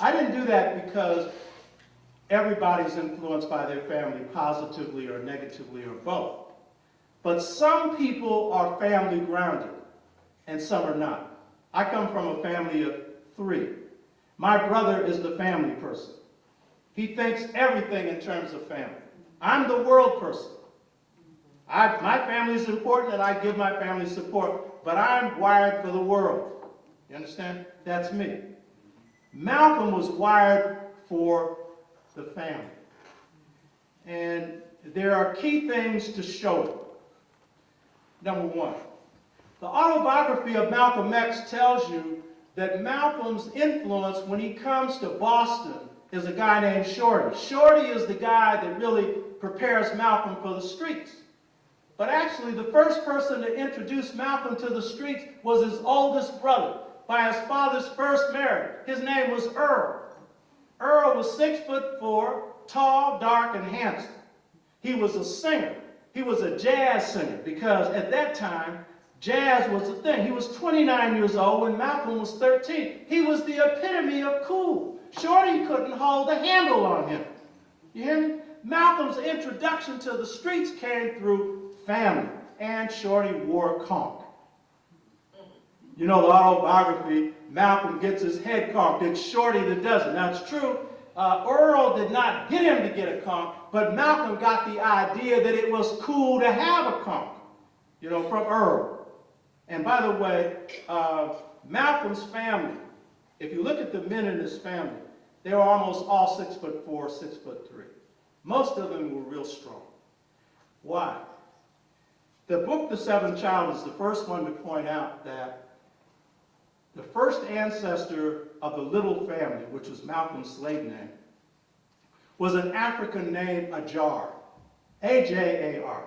I didn't do that because everybody's influenced by their family positively or negatively or both. But some people are family grounded and some are not. I come from a family of 3. My brother is the family person. He thinks everything in terms of family. I'm the world person. My family is important and I give my family support, but I'm wired for the world. You understand? That's me. Malcolm was wired for the family. And there are key things to show it. Number 1, the autobiography of Malcolm X tells you that Malcolm's influence when he comes to Boston is a guy named Shorty. Shorty is the guy that really prepares Malcolm for the streets. But actually, the first person to introduce Malcolm to the streets was his oldest brother by his father's first marriage. His name was Earl. Earl was 6'4", tall, dark, and handsome. He was a singer. He was a jazz singer because at that time, jazz was a thing. He was 29 years old when Malcolm was 13. He was the epitome of cool. Shorty couldn't hold a handle on him. You hear me? Malcolm's introduction to the streets came through family. and Shorty wore a conch. You know, the autobiography, Malcolm gets his head conked. It's Shorty that does it. Now, it's true, Earl did not get him to get a conch, but Malcolm got the idea that it was cool to have a conch, you know, from Earl. And by the way, Malcolm's family, if you look at the men in his family, they were almost all 6'4", 6'3". Most of them were real strong. Why? The book, The Seventh Child, is the first one to point out that the first ancestor of the Little family, which was Malcolm's slave name, was an African named Ajar, A-J-A-R.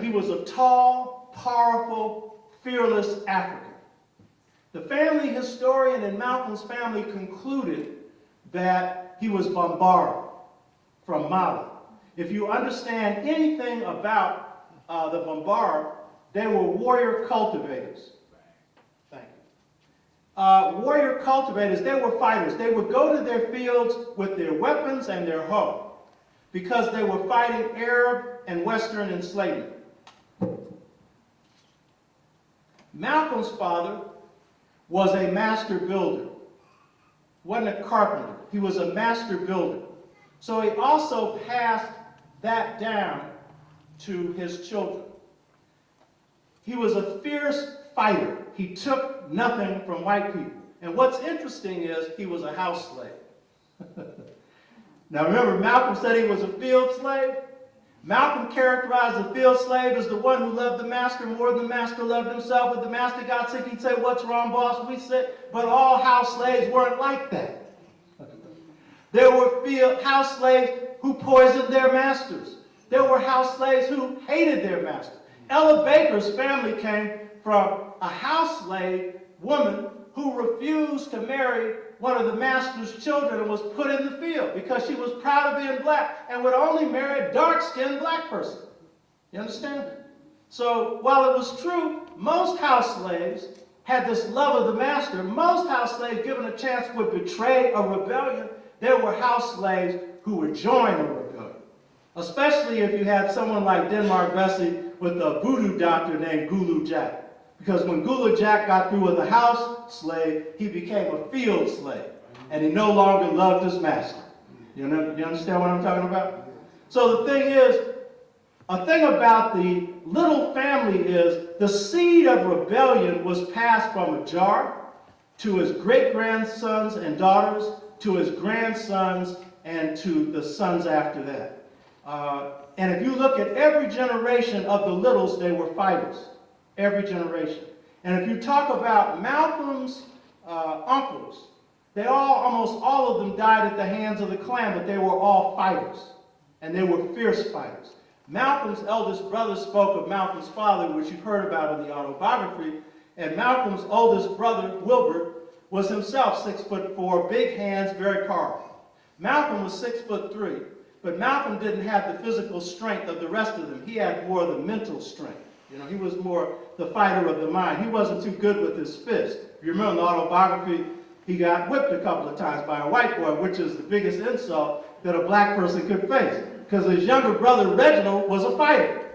He was a tall, powerful, fearless African. The family historian in Malcolm's family concluded that he was Bambara from Mali. If you understand anything about the Bambara, they were warrior cultivators. Thank you. Warrior cultivators, they were fighters. They would go to their fields with their weapons and their hoe because they were fighting Arab and Western enslavement. Malcolm's father was a master builder. Wasn't a carpenter. He was a master builder. So he also passed that down to his children. He was a fierce fighter. He took nothing from white people. And what's interesting is he was a house slave. Now remember, Malcolm said he was a field slave. Malcolm characterized the field slave as the one who loved the master more than the master loved himself. If the master got sick, he'd say, "What's wrong, boss? We sick." But all house slaves weren't like that. There were house slaves who poisoned their masters. There were house slaves who hated their master. Ella Baker's family came from a house slave woman who refused to marry one of the master's children and was put in the field because she was proud of being black and would only marry a dark-skinned black person. You understand? So while it was true, most house slaves had this love of the master. Most house slaves, given a chance, would betray a rebellion. There were house slaves who would join a rebellion, especially if you had someone like Denmark Vesey with a voodoo doctor named Gulu Jack. Because when Gulu Jack got through with a house slave, he became a field slave. And he no longer loved his master. You understand what I'm talking about? So the thing is, a thing about the little family is the seed of rebellion was passed from a jar to his great-grandsons and daughters, to his grandsons, and to the sons after that. And if you look at every generation of the littles, they were fighters. Every generation. And if you talk about Malcolm's uncles, almost all of them died at the hands of the Klan, but they were all fighters. And they were fierce fighters. Malcolm's eldest brother spoke of Malcolm's father, which you've heard about in the autobiography. And Malcolm's oldest brother, Wilbert, was himself 6'4", big hands, very powerful. Malcolm was 6'3", but Malcolm didn't have the physical strength of the rest of them. He had more of the mental strength. You know, he was more the fighter of the mind. He wasn't too good with his fist. If you remember in the autobiography, he got whipped a couple of times by a white boy, which is the biggest insult that a black person could face. Because his younger brother, Reginald, was a fighter.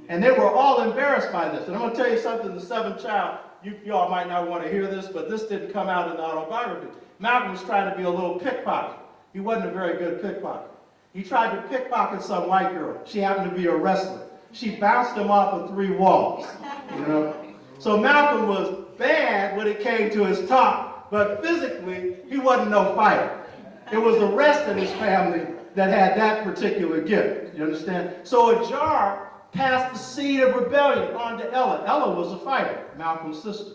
And they were all embarrassed by this. And I'm going to tell you something, the seventh child, you all might not want to hear this, but this didn't come out in the autobiography. Malcolm was trying to be a little pickpocket. He wasn't a very good pickpocket. He tried to pickpocket some white girl. She happened to be a wrestler. She bounced him off of 3 walls, you know. So Malcolm was bad when it came to his talk, but physically, he wasn't no fighter. It was the rest of his family that had that particular gift, you understand? So Ajar passed the seed of rebellion on to Ella. Ella was a fighter, Malcolm's sister.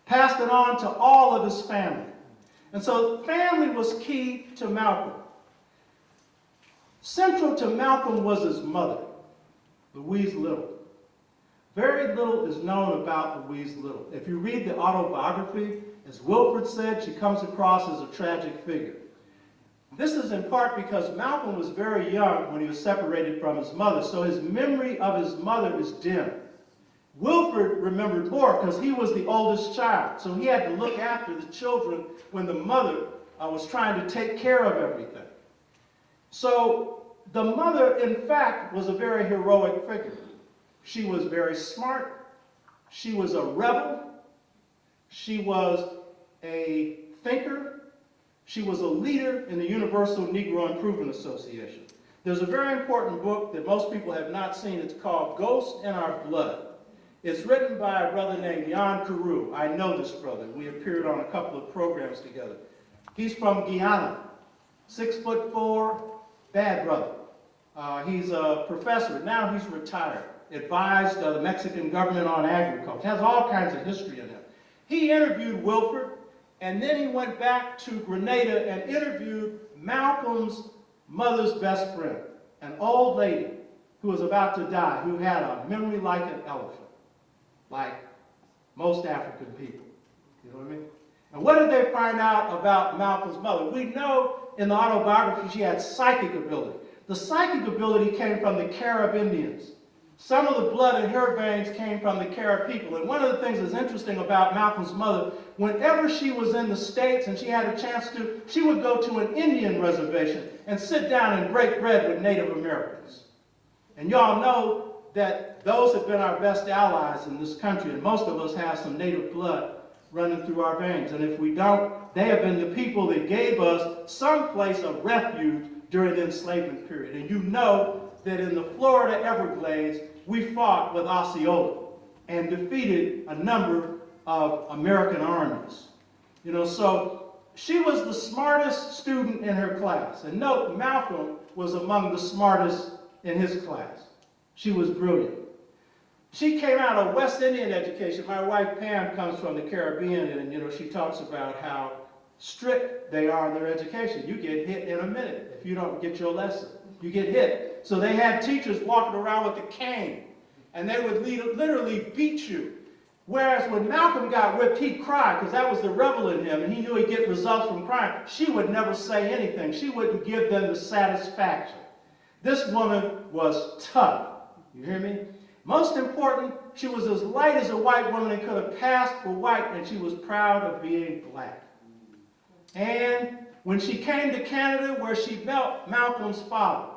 Passed it on to all of his family. And so family was key to Malcolm. Central to Malcolm was his mother, Louise Little. Very little is known about Louise Little. If you read the autobiography, as Wilfred said, she comes across as a tragic figure. This is in part because Malcolm was very young when he was separated from his mother, so his memory of his mother is dim. Wilfred remembered more because he was the oldest child, so he had to look after the children when the mother was trying to take care of everything. So the mother, in fact, was a very heroic figure. She was very smart. She was a rebel. She was a thinker. She was a leader in the Universal Negro Improvement Association. There's a very important book that most people have not seen. It's called Ghosts in Our Blood. It's written by a brother named Jan Carew. I know this brother. We appeared on a couple of programs together. He's from Guyana, 6'4", bad brother. He's a professor. Now he's retired. Advised the Mexican government on agriculture. Has all kinds of history in him. He interviewed Wilford, and then he went back to Grenada and interviewed Malcolm's mother's best friend, an old lady who was about to die, who had a memory like an elephant, like most African people. You know what I mean? And what did they find out about Malcolm's mother? We know in the autobiography she had psychic ability. The psychic ability came from the Carib Indians. Some of the blood in her veins came from the Carib people. And one of the things that's interesting about Malcolm's mother, whenever she was in the States and she had a chance to, she would go to an Indian reservation and sit down and break bread with Native Americans. And y'all know that those have been our best allies in this country, and most of us have some Native blood running through our veins. And if we don't, they have been the people that gave us some place of refuge during the enslavement period. And you know that in the Florida Everglades, we fought with Osceola and defeated a number of American armies. You know, so she was the smartest student in her class. And note, Malcolm was among the smartest in his class. She was brilliant. She came out of West Indian education. My wife Pam comes from the Caribbean, and you know, she talks about how strict they are in their education. You get hit in a minute if you don't get your lesson. You get hit. So they had teachers walking around with a cane, and they would literally beat you. Whereas when Malcolm got whipped, he'd cry, because that was the rebel in him, and he knew he'd get results from crying. She would never say anything. She wouldn't give them the satisfaction. This woman was tough. You hear me? Most important, she was as light as a white woman and could have passed for white, and she was proud of being black. And when she came to Canada, where she met Malcolm's father,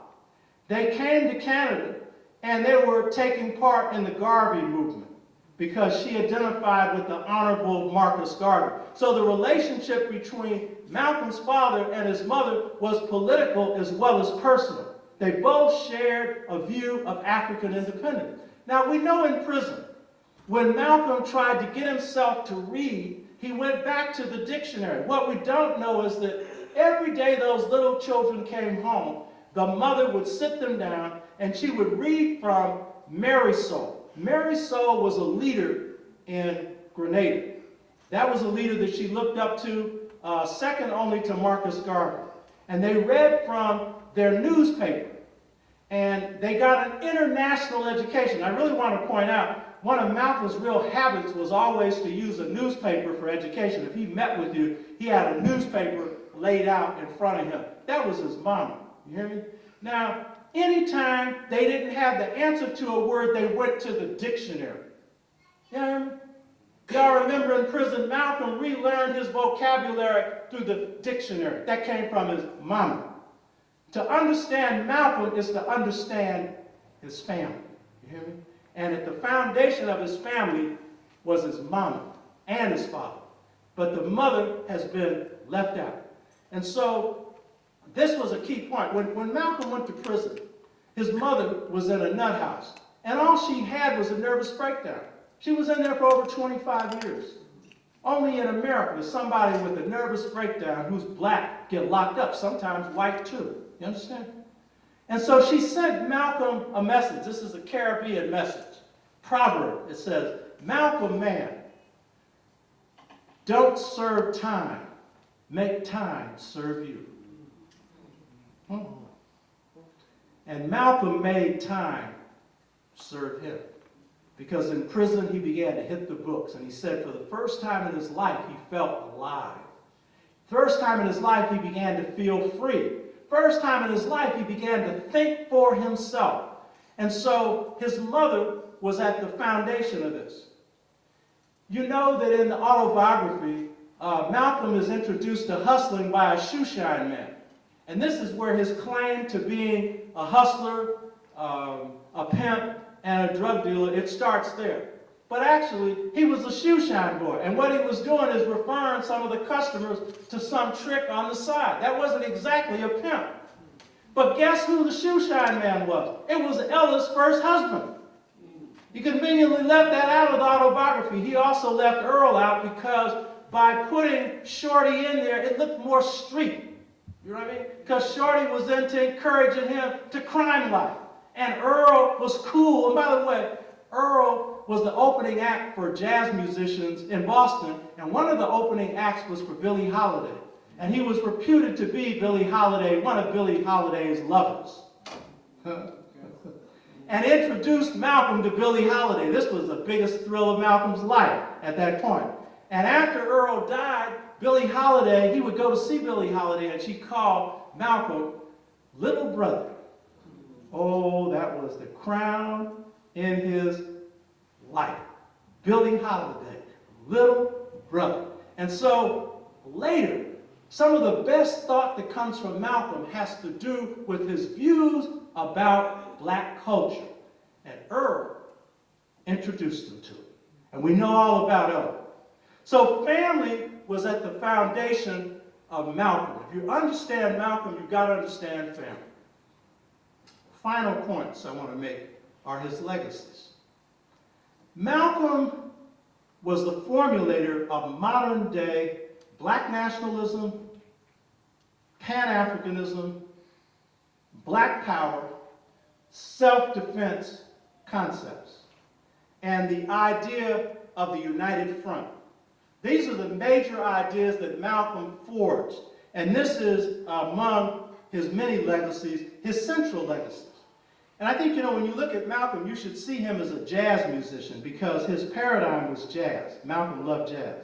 they came to Canada and they were taking part in the Garvey movement because she identified with the Honorable Marcus Garvey. So the relationship between Malcolm's father and his mother was political as well as personal. They both shared a view of African independence. Now we know in prison, when Malcolm tried to get himself to read, he went back to the dictionary. What we don't know is that every day those little children came home, the mother would sit them down and she would read from Mary Soul. Mary Soul was a leader in Grenada. That was a leader that she looked up to, second only to Marcus Garvey. And they read from their newspaper. And they got an international education. I really want to point out, one of Malcolm's real habits was always to use a newspaper for education. If he met with you, he had a newspaper laid out in front of him. That was his mama. You hear me? Now, anytime they didn't have the answer to a word, they went to the dictionary. You hear me? Y'all remember in prison, Malcolm relearned his vocabulary through the dictionary. That came from his mama. To understand Malcolm is to understand his family. You hear me? And at the foundation of his family was his mama and his father. But the mother has been left out. And so this was a key point. When Malcolm went to prison, his mother was in a nut house. And all she had was a nervous breakdown. She was in there for over 25 years. Only in America does somebody with a nervous breakdown who's black get locked up, sometimes white too. You understand? And so she sent Malcolm a message. This is a Caribbean message. Proverb, it says, Malcolm, man, don't serve time. Make time serve you. And Malcolm made time serve him. Because in prison, he began to hit the books. And he said for the first time in his life, he felt alive. First time in his life, he began to feel free. First time in his life, he began to think for himself. And so his mother was at the foundation of this. You know that in the autobiography, Malcolm is introduced to hustling by a shoeshine man. And this is where his claim to being a hustler, a pimp, and a drug dealer, it starts there. But actually, he was a shoe shine boy. And what he was doing is referring some of the customers to some trick on the side. That wasn't exactly a pimp. But guess who the shoe shine man was? It was Ella's first husband. He conveniently left that out of the autobiography. He also left Earl out because by putting Shorty in there, it looked more street. You know what I mean? Because Shorty was into encouraging him to crime life. And Earl was cool. And by the way, Earl was the opening act for jazz musicians in Boston, and one of the opening acts was for Billie Holiday. And he was reputed to be one of Billie Holiday's lovers. And introduced Malcolm to Billie Holiday. This was the biggest thrill of Malcolm's life at that point. And after Earl died, Billie Holiday, he would go to see Billie Holiday, and she called Malcolm little brother. Oh, that was the crown in his life. Billie Holiday, little brother. And so later, some of the best thought that comes from Malcolm has to do with his views about black culture. And Earl introduced him to it. And we know all about Earl. So family was at the foundation of Malcolm. If you understand Malcolm, you've got to understand family. Final points I want to make are his legacies. Malcolm was the formulator of modern-day black nationalism, Pan-Africanism, black power, self-defense concepts, and the idea of the united front. These are the major ideas that Malcolm forged, and this is among his many legacies, his central legacies. And I think, when you look at Malcolm, you should see him as a jazz musician because his paradigm was jazz. Malcolm loved jazz.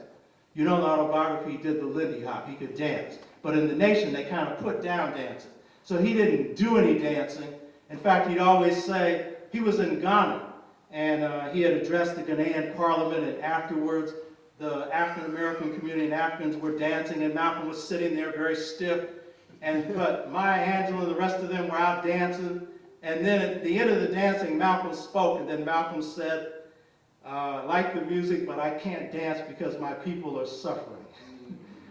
In the autobiography, he did the Lindy Hop. He could dance. But in the Nation, they kind of put down dancing. So he didn't do any dancing. In fact, he'd always say, he was in Ghana, and he had addressed the Ghanaian parliament, and afterwards, the African-American community and Africans were dancing, and Malcolm was sitting there very stiff. But Maya Angelou and the rest of them were out dancing. And then at the end of the dancing, Malcolm spoke, and then Malcolm said, I like the music, but I can't dance because my people are suffering.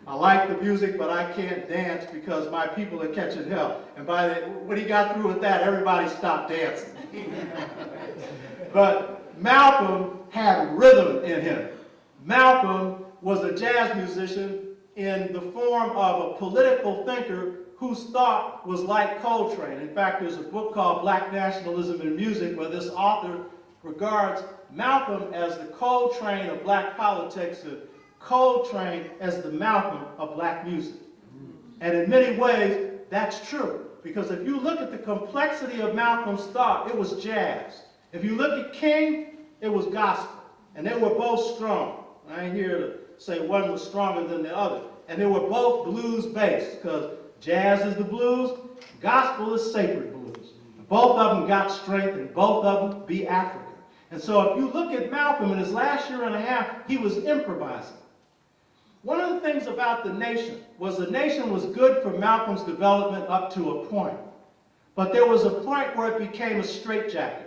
I like the music, but I can't dance because my people are catching hell. And when he got through with that, everybody stopped dancing. But Malcolm had rhythm in him. Malcolm was a jazz musician in the form of a political thinker whose thought was like Coltrane. In fact, there's a book called Black Nationalism in Music where this author regards Malcolm as the Coltrane of black politics and Coltrane as the Malcolm of black music. And in many ways, that's true. Because if you look at the complexity of Malcolm's thought, it was jazz. If you look at King, it was gospel. And they were both strong. I ain't here to say one was stronger than the other. And they were both blues-based, because jazz is the blues, gospel is sacred blues. Both of them got strength, and both of them be African. And so if you look at Malcolm in his last year and a half, he was improvising. One of the things about the Nation was the Nation was good for Malcolm's development up to a point. But there was a point where it became a straitjacket.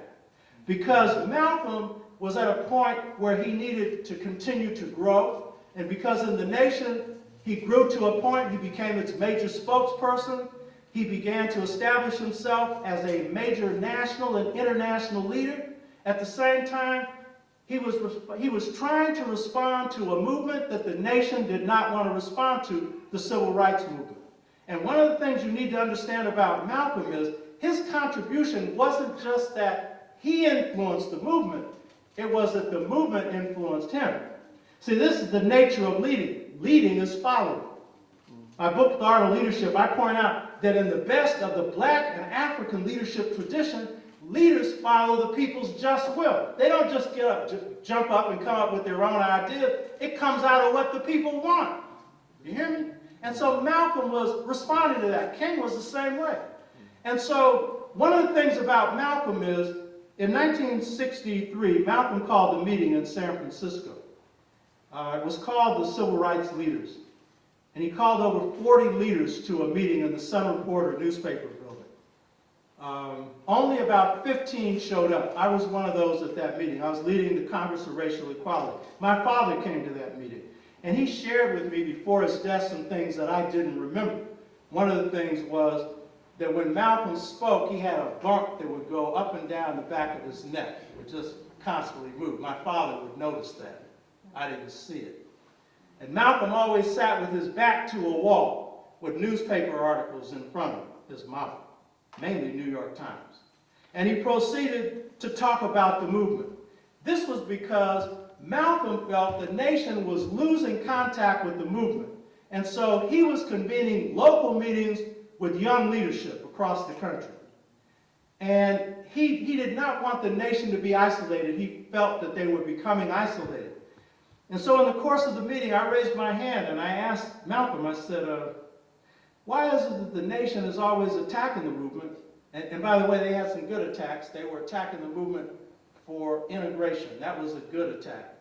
Because Malcolm was at a point where he needed to continue to grow. And because in the Nation, he grew to a point, he became its major spokesperson. He began to establish himself as a major national and international leader. At the same time, he was trying to respond to a movement that the Nation did not want to respond to, the Civil Rights Movement. And one of the things you need to understand about Malcolm is his contribution wasn't just that he influenced the movement, it was that the movement influenced him. See, this is the nature of leading. Leading is following. My book, The Art of Leadership, I point out that in the best of the black and African leadership tradition, leaders follow the people's just will. They don't just get up, jump up and come up with their own ideas. It comes out of what the people want. You hear me? And so Malcolm was responding to that. King was the same way. And so one of the things about Malcolm is, in 1963, Malcolm called a meeting in San Francisco. It was called the Civil Rights Leaders. And he called over 40 leaders to a meeting in the Sun Reporter newspaper building. only about 15 showed up. I was one of those at that meeting. I was leading the Congress of Racial Equality. My father came to that meeting, and he shared with me before his death some things that I didn't remember. One of the things was that when Malcolm spoke, he had a bump that would go up and down the back of his neck. It would just constantly move. My father would notice that. I didn't see it. And Malcolm always sat with his back to a wall with newspaper articles in front of his mouth, mainly New York Times. And he proceeded to talk about the movement. This was because Malcolm felt the nation was losing contact with the movement. And so he was convening local meetings with young leadership across the country. And he did not want the nation to be isolated. He felt that they were becoming isolated. And so in the course of the meeting, I raised my hand and I asked Malcolm, I said, why is it that the nation is always attacking the movement? And by the way, they had some good attacks. They were attacking the movement for integration. That was a good attack.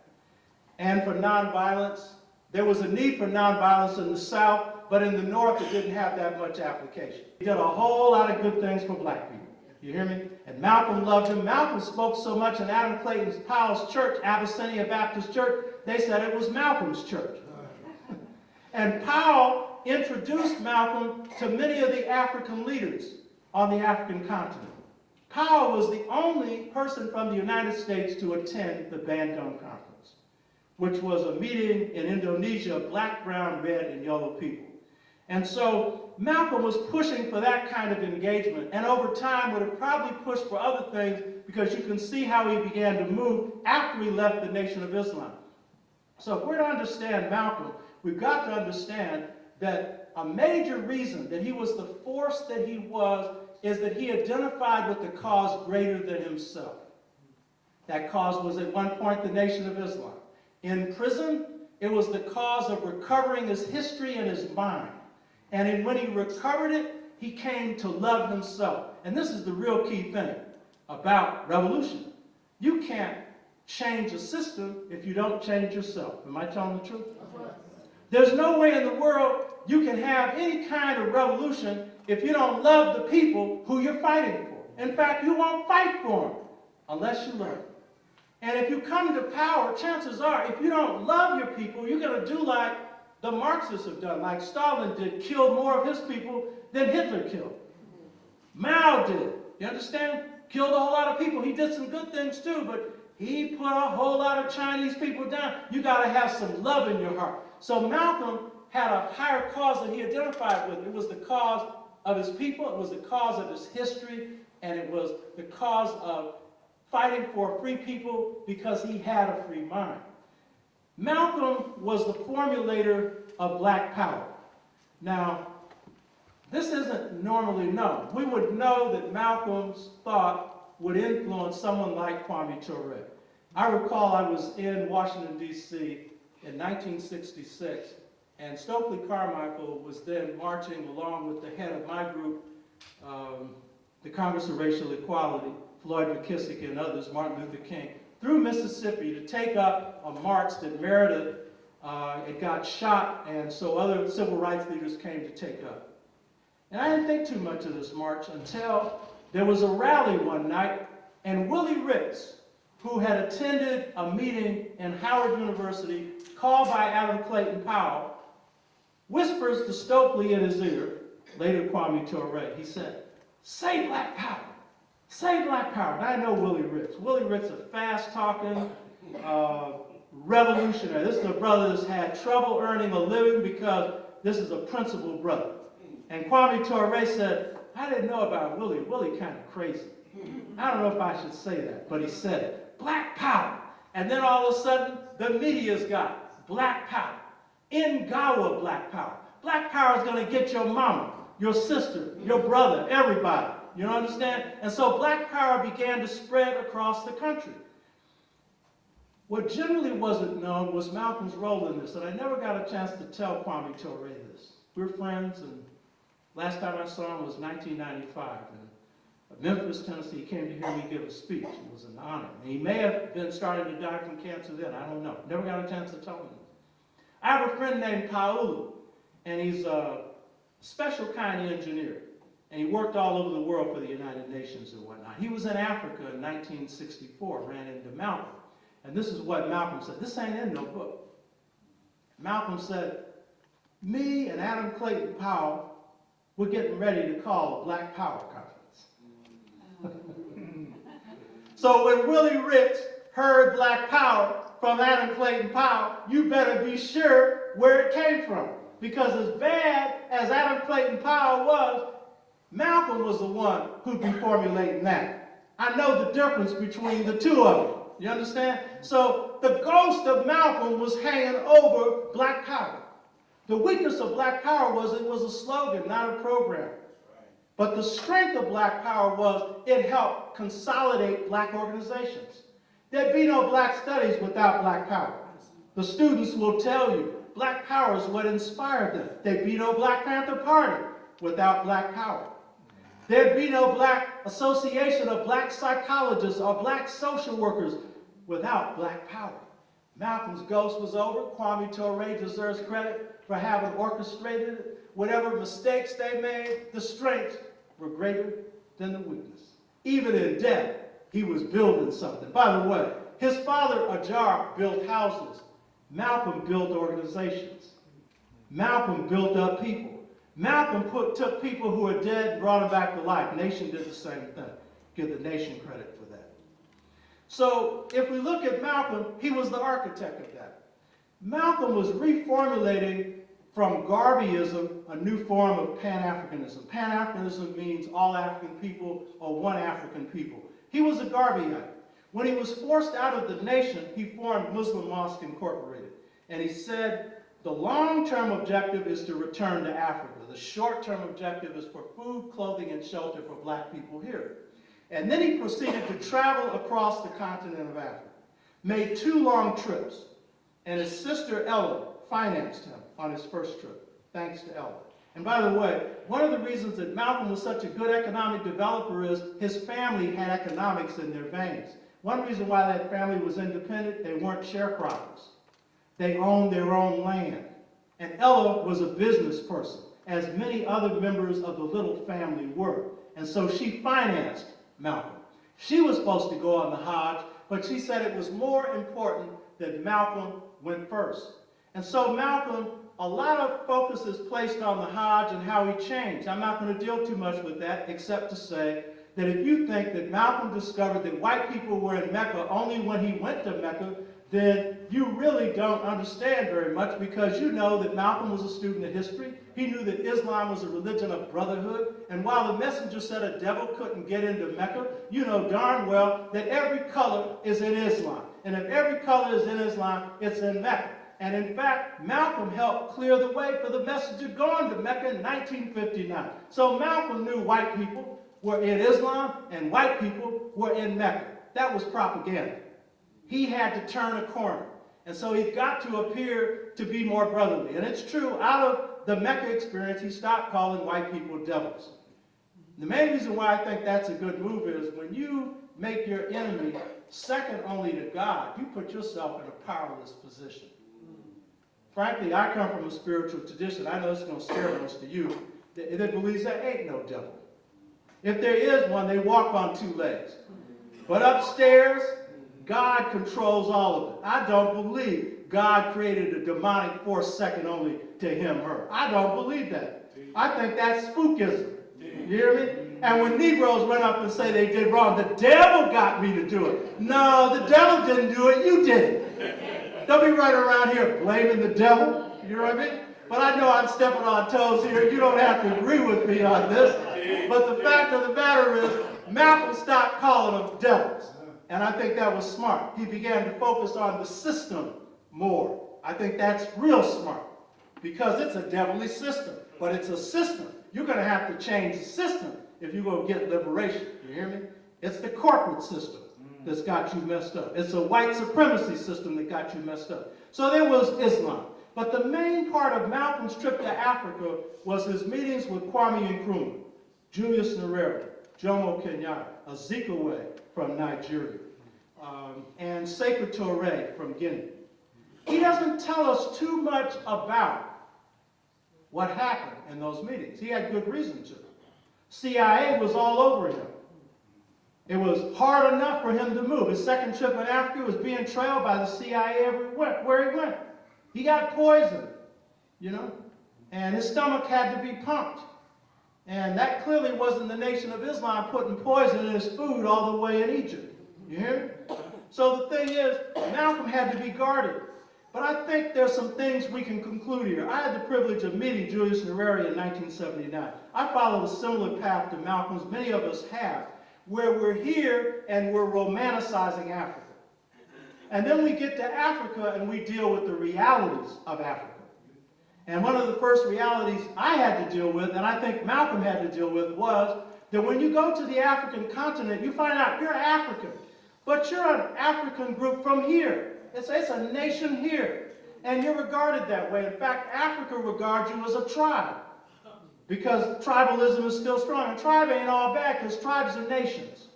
And for nonviolence. There was a need for nonviolence in the South, but in the North it didn't have that much application. He did a whole lot of good things for black people. You hear me? And Malcolm loved him. Malcolm spoke so much in Adam Clayton Powell's church, Abyssinia Baptist Church, they said it was Malcolm's church. And Powell introduced Malcolm to many of the African leaders on the African continent. Powell was the only person from the United States to attend the Bandung Conference, which was a meeting in Indonesia of black, brown, red, and yellow people. And so Malcolm was pushing for that kind of engagement, and over time would have probably pushed for other things, because you can see how he began to move after he left the Nation of Islam. So if we're to understand Malcolm, we've got to understand that a major reason that he was the force that he was is that he identified with the cause greater than himself. That cause was at one point the Nation of Islam. In prison, it was the cause of recovering his history and his mind. And when he recovered it, he came to love himself. And this is the real key thing about revolution. You can't change a system if you don't change yourself. Am I telling the truth? There's no way in the world you can have any kind of revolution if you don't love the people who you're fighting for. In fact, you won't fight for them unless you love them. And if you come to power, chances are, if you don't love your people, you're going to do like the Marxists have done, like Stalin did, kill more of his people than Hitler killed. Mao did. You understand? Killed a whole lot of people. He did some good things too, but he put a whole lot of Chinese people down. You got to have some love in your heart. So Malcolm had a higher cause that he identified with. It was the cause of his people, it was the cause of his history, and it was the cause of fighting for a free people because he had a free mind. Malcolm was the formulator of black power. Now, this isn't normally known. We would know that Malcolm's thought would influence someone like Kwame Ture. I recall I was in Washington, D.C. in 1966, and Stokely Carmichael was then marching along with the head of my group, the Congress of Racial Equality, Floyd McKissick and others, Martin Luther King, through Mississippi to take up a march that Meredith it got shot, and so other civil rights leaders came to take up. And I didn't think too much of this march until there was a rally one night, and Willie Ricks, who had attended a meeting in Howard University called by Adam Clayton Powell, whispers to Stokely in his ear, later Kwame Ture, he said, "Say black power. Say black power." And I know Willie Ricks. Willie Ricks is a fast-talking revolutionary. This is a brother that's had trouble earning a living because this is a principled brother. And Kwame Ture said, "I didn't know about Willie. Willie kind of crazy. I don't know if I should say that," but he said it. Black power. And then all of a sudden, the media's got it. Black power. Ngawa black power. Black power is going to get your mama, your sister, your brother, everybody. You understand? And so black power began to spread across the country. What generally wasn't known was Malcolm's role in this, and I never got a chance to tell Kwame Ture this. We're friends, and last time I saw him was 1995. In Memphis, Tennessee, he came to hear me give a speech. It was an honor. And he may have been starting to die from cancer then. I don't know. Never got a chance to tell him this. I have a friend named Paulu, and he's a special kind of engineer. And he worked all over the world for the United Nations and whatnot. He was in Africa in 1964, ran into Malcolm. And this is what Malcolm said. This ain't in no book. Malcolm said, me and Adam Clayton Powell, we're getting ready to call a Black Power Conference. So when Willie Rich heard Black Power from Adam Clayton Powell, you better be sure where it came from. Because as bad as Adam Clayton Powell was, Malcolm was the one who'd be formulating that. I know the difference between the two of them. You understand? So the ghost of Malcolm was hanging over Black Power. The weakness of Black Power was it was a slogan, not a program. But the strength of Black Power was it helped consolidate black organizations. There'd be no black studies without Black Power. The students will tell you Black Power is what inspired them. There'd be no Black Panther Party without Black Power. There'd be no Black Association of Black Psychologists or Black Social Workers without Black Power. Malcolm's ghost was over. Kwame Ture deserves credit for having orchestrated it. Whatever mistakes they made, the strengths were greater than the weakness. Even in death, he was building something. By the way, his father, Ajar, built houses. Malcolm built organizations. Malcolm built up people. Malcolm took people who were dead and brought them back to life. Nation did the same thing. Give the nation credit for that. So if we look at Malcolm, he was the architect of that. Malcolm was reformulating from Garveyism a new form of Pan-Africanism. Pan-Africanism means all African people or one African people. He was a Garveyite. When he was forced out of the nation, he formed Muslim Mosque Incorporated. And he said, the long-term objective is to return to Africa. The short-term objective is for food, clothing, and shelter for black people here. And then he proceeded to travel across the continent of Africa, made 2 long trips, and his sister Ella financed him on his first trip, thanks to Ella. And by the way, one of the reasons that Malcolm was such a good economic developer is his family had economics in their veins. One reason why that family was independent, they weren't sharecroppers. They owned their own land. And Ella was a business person, as many other members of the little family were. And so she financed Malcolm. She was supposed to go on the Hajj, but she said it was more important that Malcolm went first. And so Malcolm, a lot of focus is placed on the Hajj and how he changed. I'm not going to deal too much with that, except to say that if you think that Malcolm discovered that white people were in Mecca only when he went to Mecca, then you really don't understand very much, because you know that Malcolm was a student of history. He knew that Islam was a religion of brotherhood. And while the messenger said a devil couldn't get into Mecca, you know darn well that every color is in Islam. And if every color is in Islam, it's in Mecca. And in fact, Malcolm helped clear the way for the messenger going to Mecca in 1959. So Malcolm knew white people were in Islam and white people were in Mecca. That was propaganda. He had to turn a corner. And so he got to appear to be more brotherly. And it's true, out of the Mecca experience, he stopped calling white people devils. The main reason why I think that's a good move is when you make your enemy second only to God, you put yourself in a powerless position. Frankly, I come from a spiritual tradition. I know it's going to scare most of you. That believes there ain't no devil. If there is one, they walk on 2 legs. But upstairs, God controls all of it. I don't believe God created a demonic force second only to him, her. I don't believe that. I think that's spookism. You hear me? And when Negroes run up and say they did wrong, the devil got me to do it. No, the devil didn't do it. You did it. Don't be running around here blaming the devil. You know what I mean? But I know I'm stepping on toes here. You don't have to agree with me on this. But the fact of the matter is, Malcolm stopped calling them devils. And I think that was smart. He began to focus on the system more. I think that's real smart, because it's a devilly system, but it's a system. You're going to have to change the system if you're going to get liberation. You hear me? It's the corporate system that's got you messed up. It's a white supremacy system that got you messed up. So there was Islam. But the main part of Malcolm's trip to Africa was his meetings with Kwame Nkrumah, Julius Nyerere, Jomo Kenyatta, Azikiwe from Nigeria, and Sekou Touré from Guinea. He doesn't tell us too much about what happened in those meetings. He had good reason to. CIA was all over him. It was hard enough for him to move. His second trip in Africa was being trailed by the CIA everywhere he went. He got poisoned, you know, and his stomach had to be pumped. And that clearly wasn't the Nation of Islam putting poison in his food all the way in Egypt. You hear me? So the thing is, Malcolm had to be guarded. But I think there's some things we can conclude here. I had the privilege of meeting Julius Nyerere in 1979. I followed a similar path to Malcolm's, many of us have, where we're here and we're romanticizing Africa. And then we get to Africa and we deal with the realities of Africa. And one of the first realities I had to deal with, and I think Malcolm had to deal with, was that when you go to the African continent, you find out you're African. But you're an African group from here. It's a nation here. And you're regarded that way. In fact, Africa regards you as a tribe. Because tribalism is still strong. And tribe ain't all bad, because tribes are nations.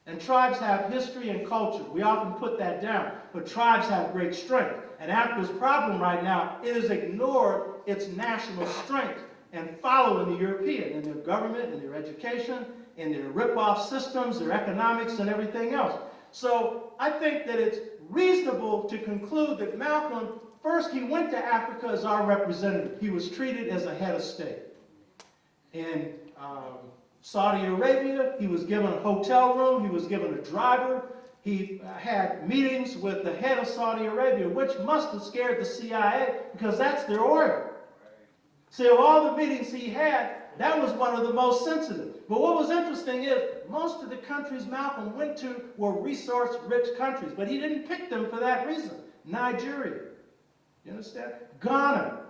And tribes have history and culture. We often put that down. But tribes have great strength. And Africa's problem right now, it has ignored its national strength and following the European in their government, in their education, in their rip-off systems, their economics, and everything else. So I think that it's reasonable to conclude that Malcolm, first he went to Africa as our representative. He was treated as a head of state. In Saudi Arabia, he was given a hotel room, he was given a driver, he had meetings with the head of Saudi Arabia, which must have scared the CIA because that's their oil. See, of all the meetings he had, that was one of the most sensitive. But what was interesting is most of the countries Malcolm went to were resource-rich countries, but he didn't pick them for that reason. Nigeria, you understand? Ghana.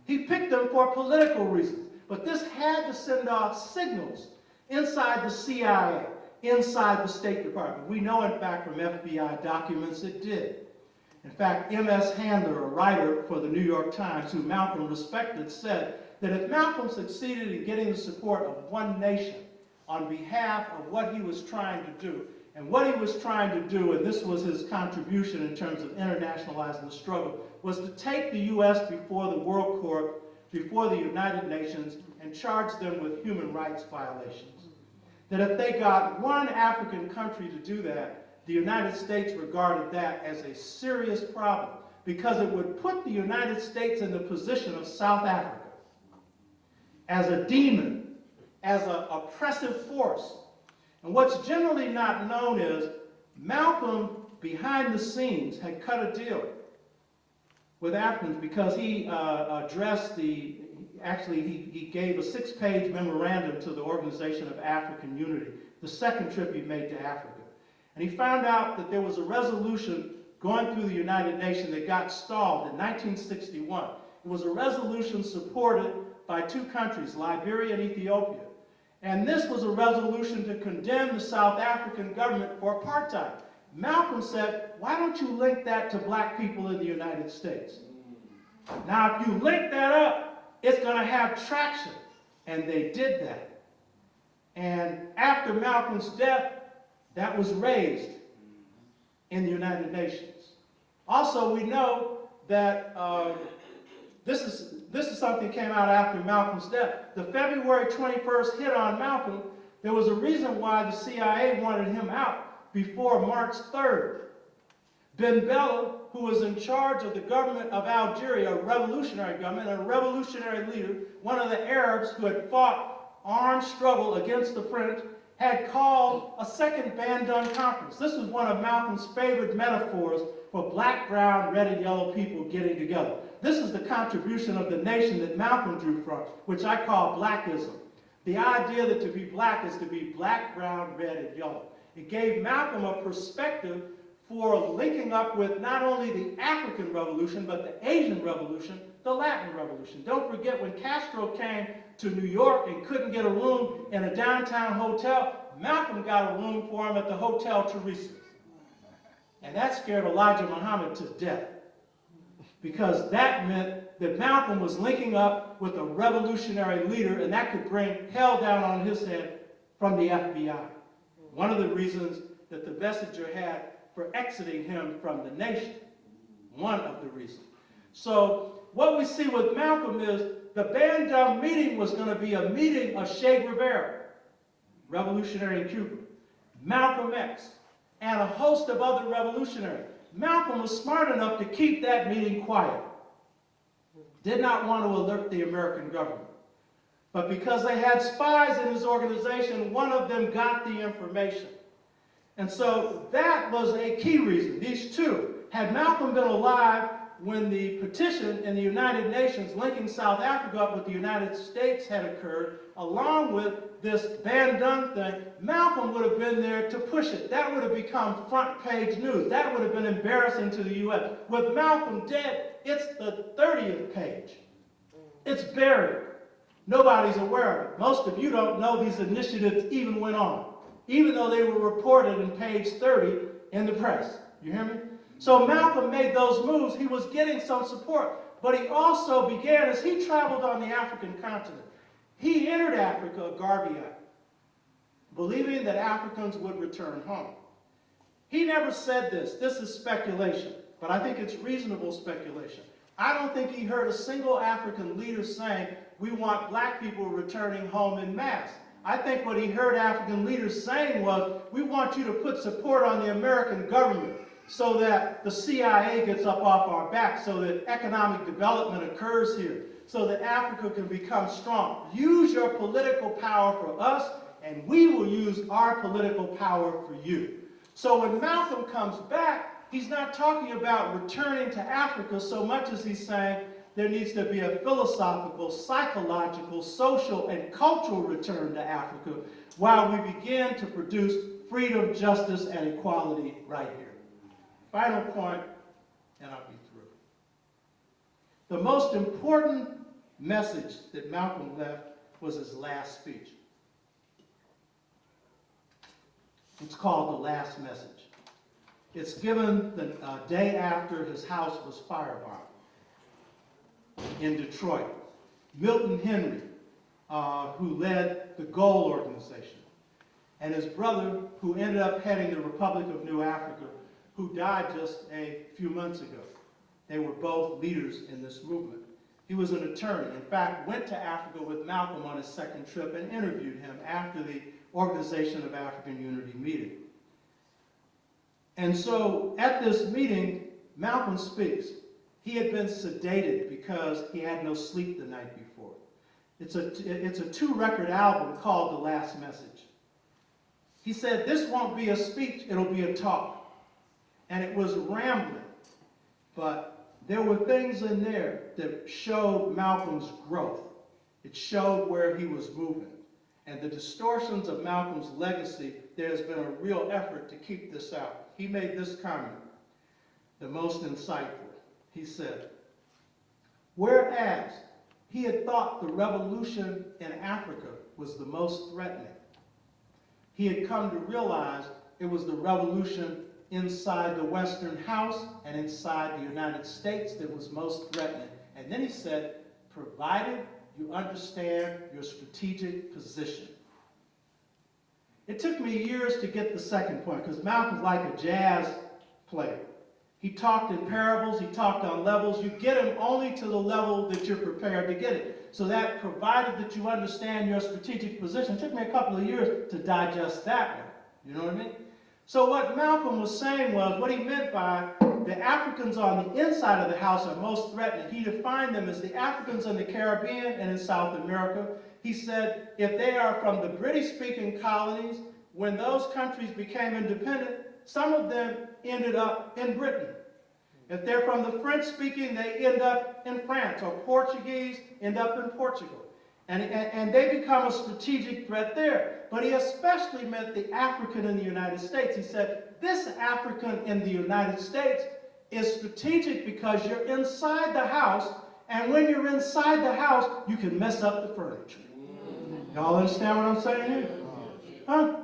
He picked them for political reasons. But this had to send off signals inside the CIA, inside the State Department. We know, in fact, from FBI documents it did. In fact, M.S. Handler, a writer for the New York Times, who Malcolm respected, said that if Malcolm succeeded in getting the support of one nation on behalf of what he was trying to do, and what he was trying to do, and this was his contribution in terms of internationalizing the struggle, was to take the U.S. before the World Court, before the United Nations, and charge them with human rights violations. That if they got one African country to do that, the United States regarded that as a serious problem, because it would put the United States in the position of South Africa as a demon, as an oppressive force. And what's generally not known is Malcolm, behind the scenes, had cut a deal with Africans because he addressed he gave a 6-page memorandum to the Organization of African Unity, the second trip he made to Africa. And he found out that there was a resolution going through the United Nations that got stalled in 1961. It was a resolution supported by two countries, Liberia and Ethiopia. And this was a resolution to condemn the South African government for apartheid. Malcolm said, why don't you link that to black people in the United States? Now, if you link that up, it's going to have traction. And they did that. And after Malcolm's death, that was raised in the United Nations. Also, we know that this is something that came out after Malcolm's death. The February 21st hit on Malcolm, there was a reason why the CIA wanted him out before March 3rd. Ben Bella, who was in charge of the government of Algeria, a revolutionary government, and a revolutionary leader, one of the Arabs who had fought armed struggle against the French, had called a second Bandung Conference. This was one of Malcolm's favorite metaphors for black, brown, red, and yellow people getting together. This is the contribution of the nation that Malcolm drew from, which I call blackism. The idea that to be black is to be black, brown, red, and yellow. It gave Malcolm a perspective for linking up with not only the African Revolution, but the Asian Revolution, the Latin Revolution. Don't forget, when Castro came to New York and couldn't get a room in a downtown hotel, Malcolm got a room for him at the Hotel Teresa. And that scared Elijah Muhammad to death, because that meant that Malcolm was linking up with a revolutionary leader, and that could bring hell down on his head from the FBI. One of the reasons that the messenger had for exiting him from the nation. One of the reasons. So what we see with Malcolm is the Bandung meeting was going to be a meeting of Che Guevara. revolutionary in Cuba, Malcolm X, and a host of other revolutionaries. Malcolm was smart enough to keep that meeting quiet. Did not want to alert the American government. But because they had spies in his organization, one of them got the information. And so that was a key reason. These two, had Malcolm been alive when the petition in the United Nations linking South Africa up with the United States had occurred, along with this Van Dun thing, Malcolm would have been there to push it. That would have become front page news. That would have been embarrassing to the U.S. With Malcolm dead, it's the 30th page. It's buried. Nobody's aware of it. Most of you don't know these initiatives even went on, even though they were reported in page 30 in the press. You hear me? So Malcolm made those moves. He was getting some support. But he also began, as he traveled on the African continent, he entered Africa a Garveyite, believing that Africans would return home. He never said this. This is speculation, but I think it's reasonable speculation. I don't think he heard a single African leader saying, we want black people returning home en masse. I think what he heard African leaders saying was, we want you to put support on the American government so that the CIA gets up off our back, so that economic development occurs here, so that Africa can become strong. Use your political power for us, and we will use our political power for you. So when Malcolm comes back, he's not talking about returning to Africa so much as he's saying there needs to be a philosophical, psychological, social, and cultural return to Africa while we begin to produce freedom, justice, and equality right here. Final point, and I'll be through. The most important message that Malcolm left was his last speech. It's called The Last Message. It's given the day after his house was firebombed in Detroit. Milton Henry, who led the Goal Organization, and his brother, who ended up heading the Republic of New Africa, who died just a few months ago. They were both leaders in this movement. He was an attorney. In fact, went to Africa with Malcolm on his second trip and interviewed him after the Organization of African Unity meeting. And so at this meeting, Malcolm speaks. He had been sedated because he had no sleep the night before. It's a 2-record album called The Last Message. He said, this won't be a speech, it'll be a talk. And it was rambling, but there were things in there that showed Malcolm's growth. It showed where he was moving. And the distortions of Malcolm's legacy, there's been a real effort to keep this out. He made this comment, the most insightful. He said, whereas he had thought the revolution in Africa was the most threatening, he had come to realize it was the revolution inside the Western House and inside the United States that was most threatening. And then he said, provided you understand your strategic position. It took me years to get the second point, because Malcolm's like a jazz player. He talked in parables, he talked on levels. You get him only to the level that you're prepared to get it. So that provided that you understand your strategic position. It took me a couple of years to digest that one. You know what I mean? So what Malcolm was saying was, what he meant by the Africans on the inside of the house are most threatening. He defined them as the Africans in the Caribbean and in South America. He said if they are from the British-speaking colonies, when those countries became independent, some of them ended up in Britain. If they're from the French-speaking, they end up in France, or Portuguese end up in Portugal. And they become a strategic threat there. But he especially meant the African in the United States. He said, this African in the United States is strategic because you're inside the house, and when you're inside the house, you can mess up the furniture. Y'all understand what I'm saying here? Huh?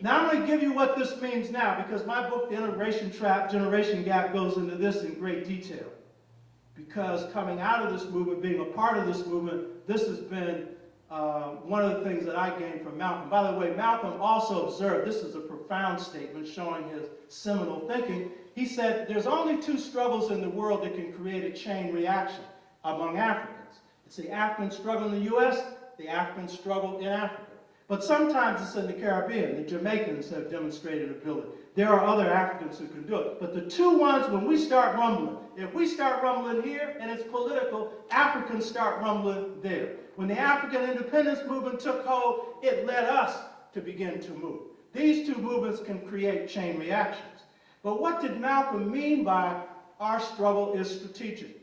Now I'm going to give you what this means now, because my book, The Integration Trap, Generation Gap, goes into this in great detail. Because coming out of this movement, being a part of this movement, this has been one of the things that I gained from Malcolm. By the way, Malcolm also observed, this is a profound statement showing his seminal thinking. He said, there's only 2 struggles in the world that can create a chain reaction among Africans. It's the African struggle in the U.S., the African struggle in Africa. But sometimes it's in the Caribbean. The Jamaicans have demonstrated ability. There are other Africans who can do it. But the two ones, when we start rumbling, if we start rumbling here and it's political, Africans start rumbling there. When the African independence movement took hold, it led us to begin to move. These two movements can create chain reactions. But what did Malcolm mean by our struggle is strategic?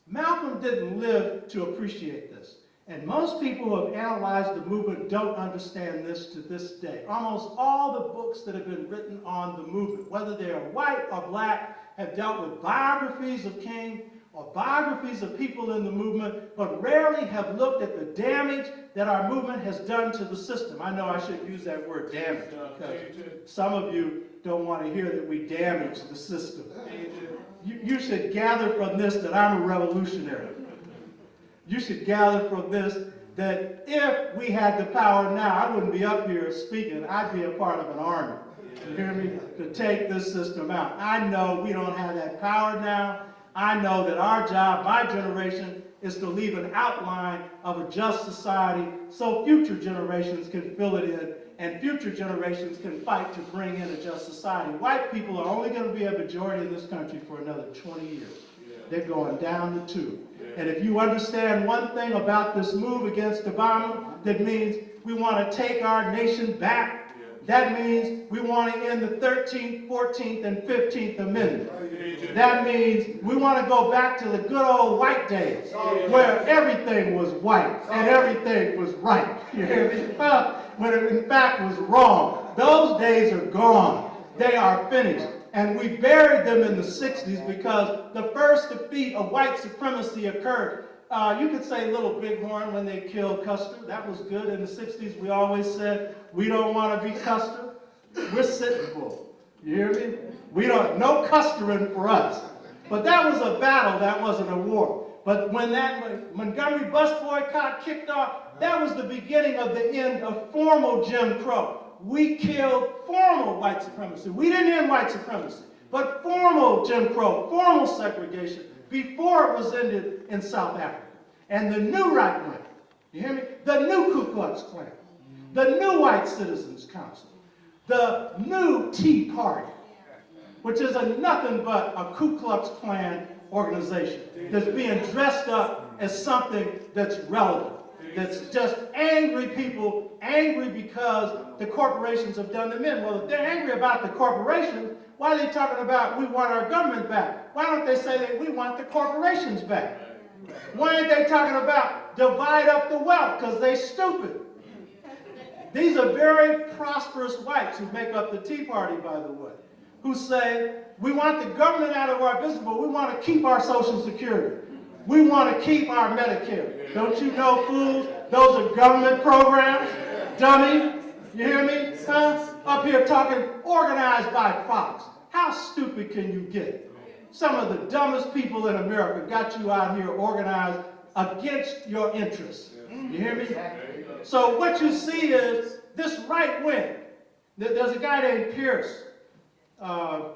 Malcolm didn't live to appreciate this. And most people who have analyzed the movement don't understand this to this day. Almost all the books that have been written on the movement, whether they are white or black, have dealt with biographies of King or biographies of people in the movement, but rarely have looked at the damage that our movement has done to the system. I know I should use that word damage because some of you don't want to hear that we damage the system. You should gather from this that I'm a revolutionary. You should gather from this that if we had the power now, I wouldn't be up here speaking. I'd be a part of an army, you hear me, to take this system out. I know we don't have that power now. I know that our job, my generation, is to leave an outline of a just society so future generations can fill it in and future generations can fight to bring in a just society. White people are only going to be a majority in this country for another 20 years. They're going down to 2. And if you understand one thing about this move against Obama, that means we want to take our nation back. That means we want to end the 13th, 14th, and 15th Amendment. That means we want to go back to the good old white days where everything was white and everything was right. You hear me? When it in fact was wrong. Those days are gone. They are finished. And we buried them in the 60s because the first defeat of white supremacy occurred. You could say Little Bighorn when they killed Custer. That was good. In the 60s, we always said, we don't want to be Custer. We're Sitting Bull. You hear me? We don't, no Custering for us. But that was a battle. That wasn't a war. But when that Montgomery bus boycott kicked off, that was the beginning of the end of formal Jim Crow. We killed formal white supremacy. We didn't end white supremacy, but formal Jim Crow, formal segregation, before it was ended in South Africa. And the new right wing, you hear me? The new Ku Klux Klan, the new White Citizens Council, the new Tea Party, which is nothing but a Ku Klux Klan organization that's being dressed up as something that's relevant. That's just angry people, angry because the corporations have done them in. Well, if they're angry about the corporations, why are they talking about we want our government back? Why don't they say that we want the corporations back? Why aren't they talking about divide up the wealth? Because they're stupid. These are very prosperous whites who make up the Tea Party, by the way, who say we want the government out of our business, but we want to keep our Social Security. We want to keep our Medicare. Don't you know, fools? Those are government programs. Dummy. You hear me? Huh? Up here talking organized by Fox. How stupid can you get? Some of the dumbest people in America got you out here organized against your interests. You hear me? So what you see is this right wing. There's a guy named Pierce.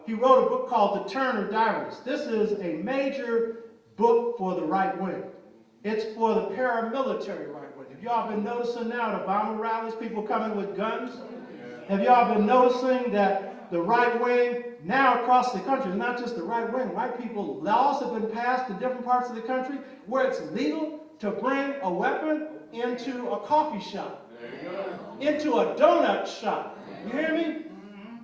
He wrote a book called the Turner Diaries. This is a major book for the right wing. It's for the paramilitary right wing. Have y'all been noticing now at Obama rallies, people coming with guns? Have y'all been noticing that the right wing now across the country, not just the right wing, white people, laws have been passed in different parts of the country where it's legal to bring a weapon into a coffee shop, into a donut shop. You hear me?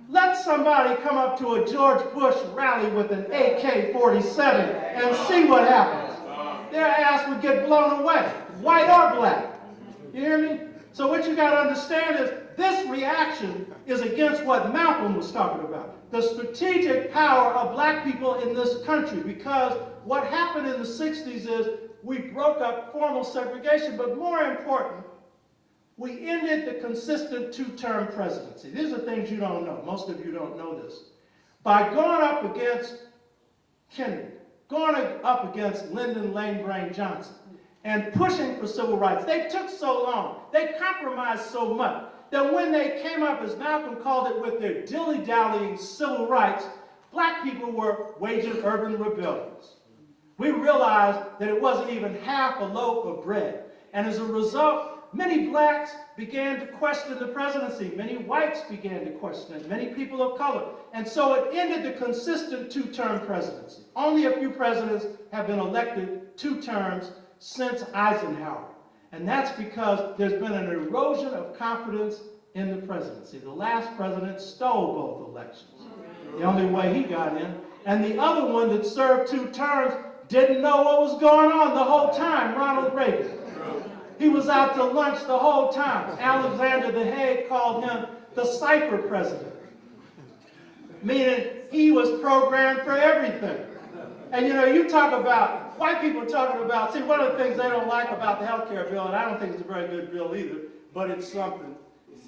Let somebody come up to a George Bush rally with an AK-47 and see what happens. Their ass would get blown away, white or black. You hear me? So what you got to understand is this reaction is against what Malcolm was talking about. The strategic power of black people in this country, because what happened in the 60s is we broke up formal segregation, but more important, we ended the consistent two-term presidency. These are things you don't know. Most of you don't know this. By going up against Kennedy, going up against Lyndon Lane Brain Johnson, and pushing for civil rights, they took so long, they compromised so much, that when they came up, as Malcolm called it, with their dilly-dallying civil rights, black people were waging urban rebellions. We realized that it wasn't even half a loaf of bread. And as a result, many blacks began to question the presidency. Many whites began to question it. Many people of color. And so it ended the consistent two-term presidency. Only a few presidents have been elected 2 terms since Eisenhower. And that's because there's been an erosion of confidence in the presidency. The last president stole both elections. The only way he got in. And the other one that served 2 terms didn't know what was going on the whole time, Ronald Reagan. He was out to lunch the whole time. Alexander the Hague called him the cipher president, meaning he was programmed for everything. And you know, you talk about, white people talking about, see, one of the things they don't like about the health care bill, and I don't think it's a very good bill either, but it's something.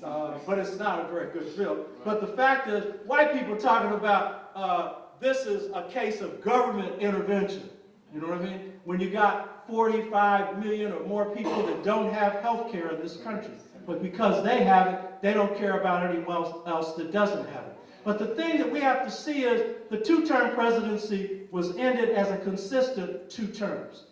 But it's not a very good bill. But the fact is, white people talking about this is a case of government intervention. You know what I mean? When you got 45 million or more people that don't have health care in this country. But because they have it, they don't care about anyone else that doesn't have it. But the thing that we have to see is the 2-term presidency was ended as a consistent 2 terms.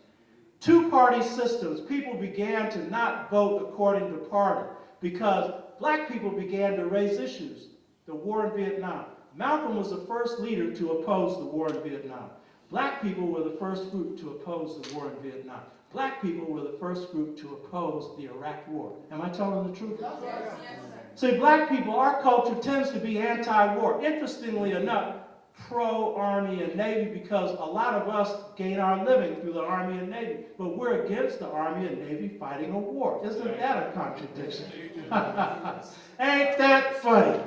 2-party systems, people began to not vote according to party because black people began to raise issues. The war in Vietnam. Malcolm was the first leader to oppose the war in Vietnam. Black people were the first group to oppose the war in Vietnam. Black people were the first group to oppose the Iraq war. Am I telling the truth? Yes. See, black people, our culture tends to be anti-war. Interestingly enough, pro-Army and Navy, because a lot of us gain our living through the Army and Navy. But we're against the Army and Navy fighting a war. Isn't that a contradiction? Ain't that funny?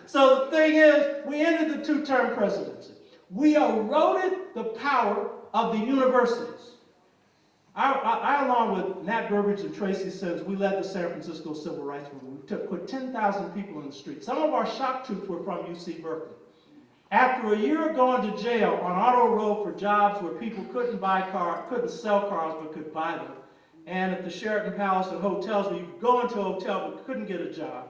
So the thing is, we ended the 2-term presidency. We eroded the power of the universities. I along with Nat Burbridge and Tracy Sims, we led the San Francisco Civil Rights Movement. We put 10,000 people in the street. Some of our shock troops were from UC Berkeley. After a year of going to jail on Auto Row for jobs where people couldn't buy cars, couldn't sell cars, but could buy them, and at the Sheraton Palace and hotels where you could go into a hotel but couldn't get a job,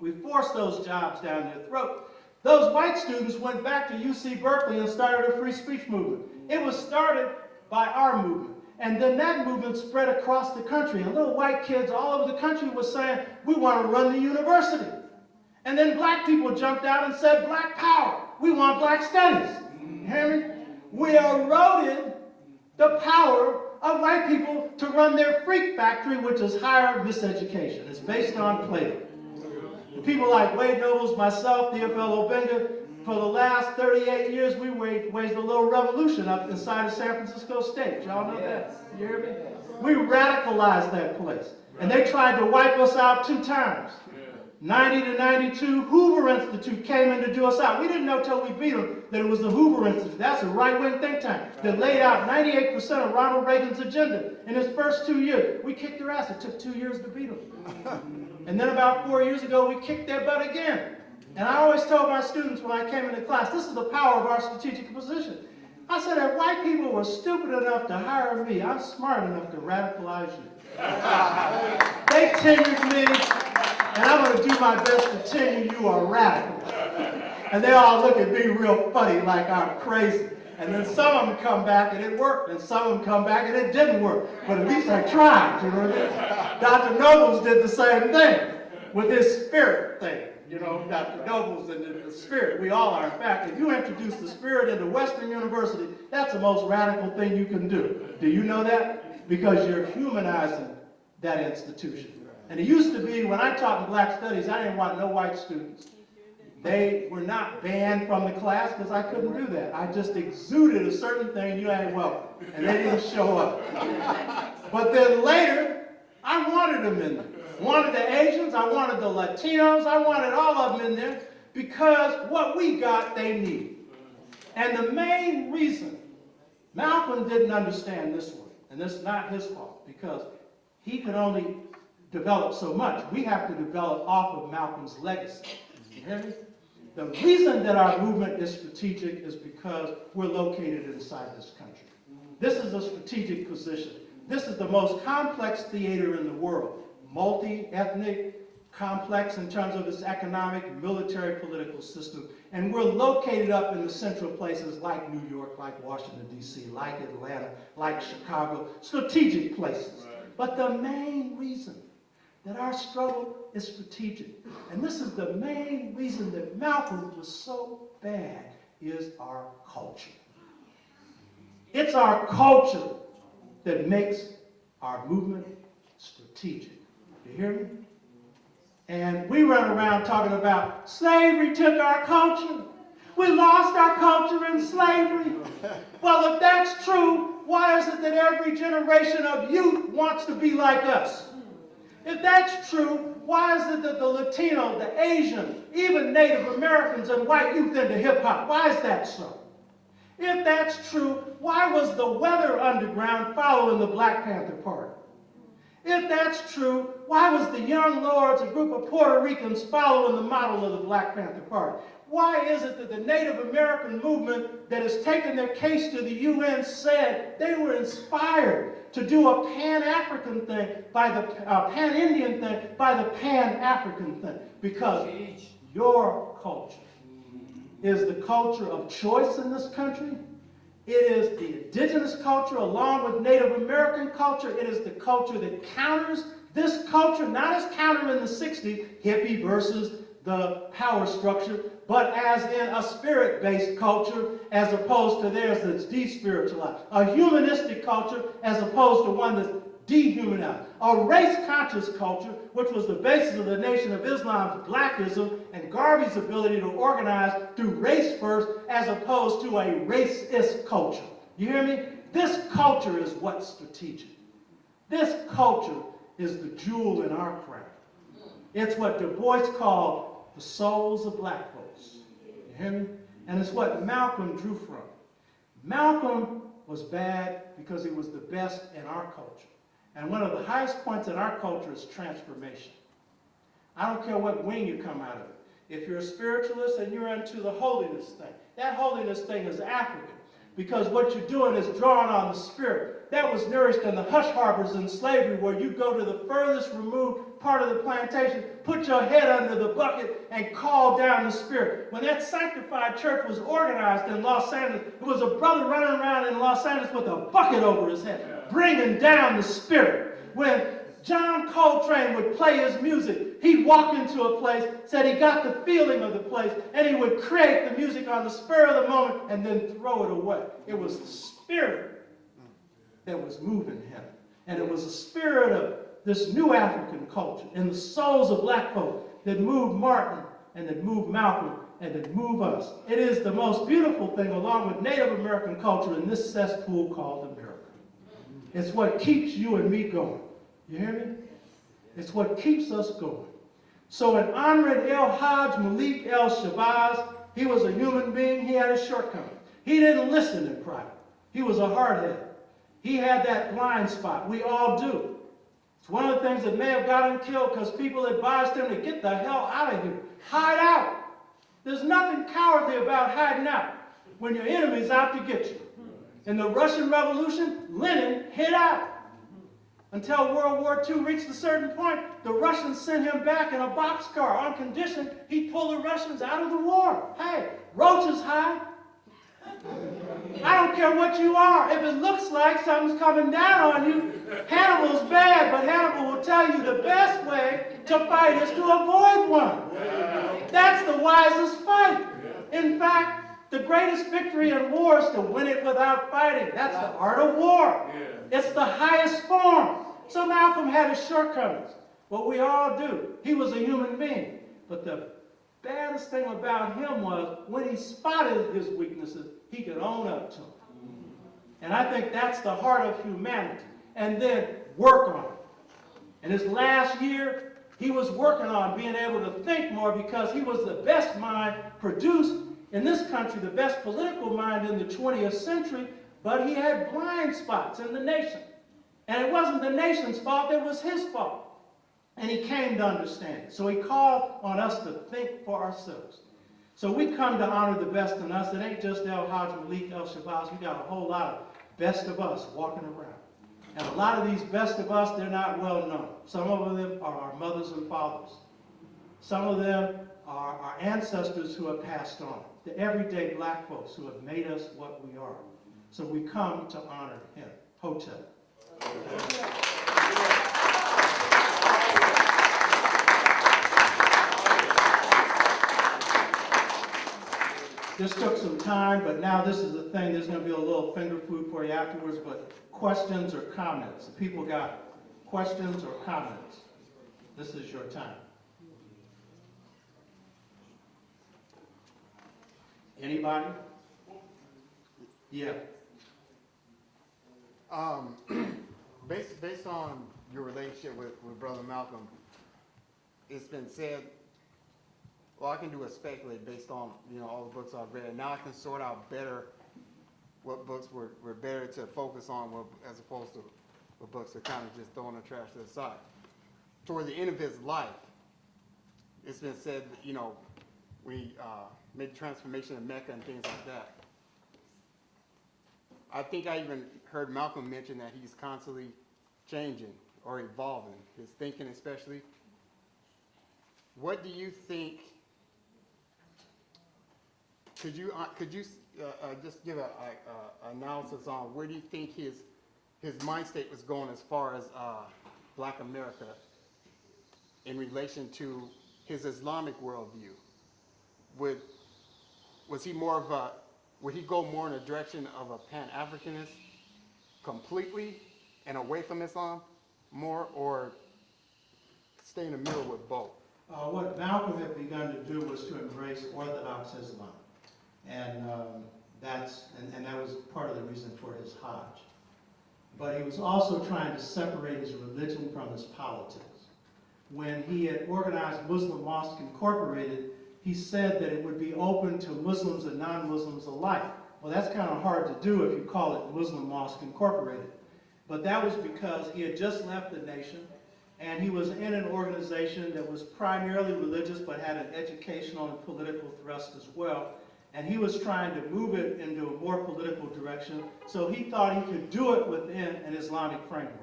we forced those jobs down their throat. Those white students went back to UC Berkeley and started a free speech movement. It was started by our movement. And then that movement spread across the country. And little white kids all over the country were saying, we want to run the university. And then black people jumped out and said, black power. We want black studies. You hear me? We eroded the power of white people to run their freak factory, which is higher miseducation. It's based on Plato. People like Wade Nobles, myself, Theophil Obenga, for the last 38 years, we waged a little revolution up inside of San Francisco State. Y'all know that? You hear me? We radicalized that place. And they tried to wipe us out 2 times. 90 to 92, Hoover Institute came in to do us out. We didn't know till we beat them that it was the Hoover Institute. That's a right-wing think tank that laid out 98% of Ronald Reagan's agenda in his first 2 years. We kicked their ass. It took 2 years to beat them. And then about 4 years ago, we kicked their butt again. And I always told my students when I came into class, this is the power of our strategic position. I said, if white people were stupid enough to hire me, I'm smart enough to radicalize you. They tenured me, and I'm going to do my best to tenure you a radical. And they all look at me real funny like I'm crazy. And then some of them come back and it worked, and some of them come back and it didn't work. But at least I tried, you know what I mean? Dr. Nobles did the same thing with his spirit thing. You know, Dr. Nobles and the spirit, we all are. In fact, if you introduce the spirit into Western University, that's the most radical thing you can do. Do you know that? Because you're humanizing that institution. And it used to be, when I taught in black studies, I didn't want no white students. They were not banned from the class because I couldn't do that. I just exuded a certain thing, you ain't welcome. And they didn't show up. But then later, I wanted them in there. Wanted the Asians, I wanted the Latinos, I wanted all of them in there because what we got, they need. And the main reason Malcolm didn't understand this one, and this is not his fault, because he could only develop so much. We have to develop off of Malcolm's legacy. You hear me? The reason that our movement is strategic is because we're located inside this country. This is a strategic position. This is the most complex theater in the world. Multi-ethnic, complex in terms of its economic, military, political system. And we're located up in the central places like New York, like Washington, D.C., like Atlanta, like Chicago, strategic places. But the main reason that our struggle is strategic, and this is the main reason that Malcolm was so bad, is our culture. It's our culture that makes our movement strategic. You hear me? And we run around talking about slavery took our culture. We lost our culture in slavery. Well, if that's true, why is it that every generation of youth wants to be like us? If that's true, why is it that the Latino, the Asian, even Native Americans and white youth into hip-hop, why is that so? If that's true, why was the Weather Underground following the Black Panther Party? If that's true, why was the Young Lords, a group of Puerto Ricans, following the model of the Black Panther Party? Why is it that the Native American movement that has taken their case to the UN said they were inspired to do a Pan-African thing by the Pan-Indian thing by the Pan-African thing? Because your culture is the culture of choice in this country. It is the indigenous culture along with Native American culture. It is the culture that counters this culture, not as counter in the 60s, hippie versus the power structure, but as in a spirit-based culture as opposed to theirs that's despiritualized. A humanistic culture as opposed to one that's dehumanized. A race-conscious culture, which was the basis of the Nation of Islam's blackism and Garvey's ability to organize through race first as opposed to a racist culture. You hear me? This culture is what's strategic. This culture is the jewel in our crown. It's what Du Bois called the souls of black folks. You hear me? And it's what Malcolm drew from. Malcolm was bad because he was the best in our culture. And one of the highest points in our culture is transformation. I don't care what wing you come out of it. If you're a spiritualist and you're into the holiness thing, that holiness thing is African. Because what you're doing is drawing on the spirit. That was nourished in the hush harbors in slavery, where you go to the furthest removed part of the plantation, put your head under the bucket, and call down the spirit. When that sanctified church was organized in Los Angeles, it was a brother running around in Los Angeles with a bucket over his head, bringing down the spirit. When John Coltrane would play his music, he'd walk into a place, said he got the feeling of the place, and he would create the music on the spur of the moment and then throw it away. It was the spirit that was moving him. And it was the spirit of this new African culture and the souls of black folk that moved Martin and that moved Malcolm and that moved us. It is the most beautiful thing, along with Native American culture, in this cesspool called America. It's what keeps you and me going. You hear me? It's what keeps us going. So in honoring El Hajj Malik El Shabazz, he was a human being. He had his shortcomings. He didn't listen in private. He was a hardhead. He had that blind spot. We all do. It's one of the things that may have got him killed because people advised him to get the hell out of here. Hide out. There's nothing cowardly about hiding out when your enemy's out to get you. In the Russian Revolution, Lenin hid out. Until World War II reached a certain point, the Russians sent him back in a boxcar on condition he'd pull the Russians out of the war. Hey, roaches hide. I don't care what you are. If it looks like something's coming down on you, Hannibal's bad, but Hannibal will tell you the best way to fight is to avoid one. That's the wisest fight. In fact, the greatest victory in war is to win it without fighting. That's the art of war. It's the highest form. So Malcolm had his shortcomings. What we all do. He was a human being. But the baddest thing about him was when he spotted his weaknesses, he could own up to them. And I think that's the heart of humanity. And then work on it. In his last year, he was working on being able to think more because he was the best mind produced in this country, the best political mind in the 20th century, but he had blind spots in the nation. And it wasn't the nation's fault, it was his fault. And he came to understand it. So he called on us to think for ourselves. So we come to honor the best in us. It ain't just El Hajj Malik El Shabazz. We got a whole lot of best of us walking around. And a lot of these best of us, they're not well known. Some of them are our mothers and fathers. Some of them are our ancestors who have passed on. The everyday black folks who have made us what we are. So we come to honor him. Hotel. This took some time, but now this is the thing. There's going to be a little finger food for you afterwards, but questions or comments? If people got questions or comments, this is your time. Anybody? Yeah. Based on your relationship with Brother Malcolm, it's been said, well, I can do a speculate based on, all the books I've read. Now I can sort out better what books were better to focus on as opposed to what books are kind of just throwing the trash to the side. Toward the end of his life, it's been said that, when he made the transformation in Mecca and things like that. I think I even heard Malcolm mention that he's constantly changing or evolving, his thinking especially. What do you think? Could you just give an analysis on where do you think his mind state was going as far as Black America in relation to his Islamic worldview? Was he more of a, would he go more in the direction of a Pan-Africanist completely and away from Islam more, or stay in the middle with both? What Malcolm had begun to do was to embrace Orthodox Islam. And that was part of the reason for his Hajj. But he was also trying to separate his religion from his politics. When he had organized Muslim Mosque Incorporated, he said that it would be open to Muslims and non-Muslims alike. Well, that's kind of hard to do if you call it Muslim Mosque Incorporated. But that was because he had just left the nation, and he was in an organization that was primarily religious but had an educational and political thrust as well. And he was trying to move it into a more political direction, so he thought he could do it within an Islamic framework.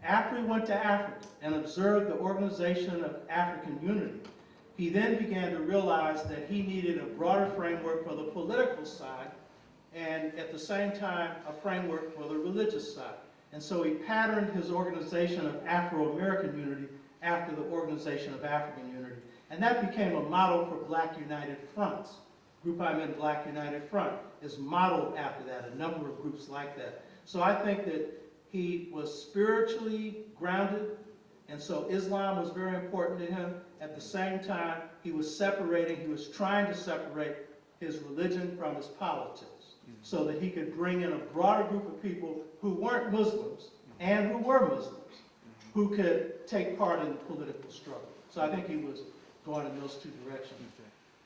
After he went to Africa and observed the organization of African unity, he then began to realize that he needed a broader framework for the political side and at the same time a framework for the religious side. And so he patterned his organization of Afro-American unity after the organization of African unity. And that became a model for Black United Fronts. Group I'm in, Black United Front, is modeled after that, a number of groups like that. So I think that he was spiritually grounded, and so Islam was very important to him. At the same time, he was trying to separate his religion from his politics so that he could bring in a broader group of people who weren't Muslims and who were Muslims, who could take part in the political struggle. So I think he was going in those two directions.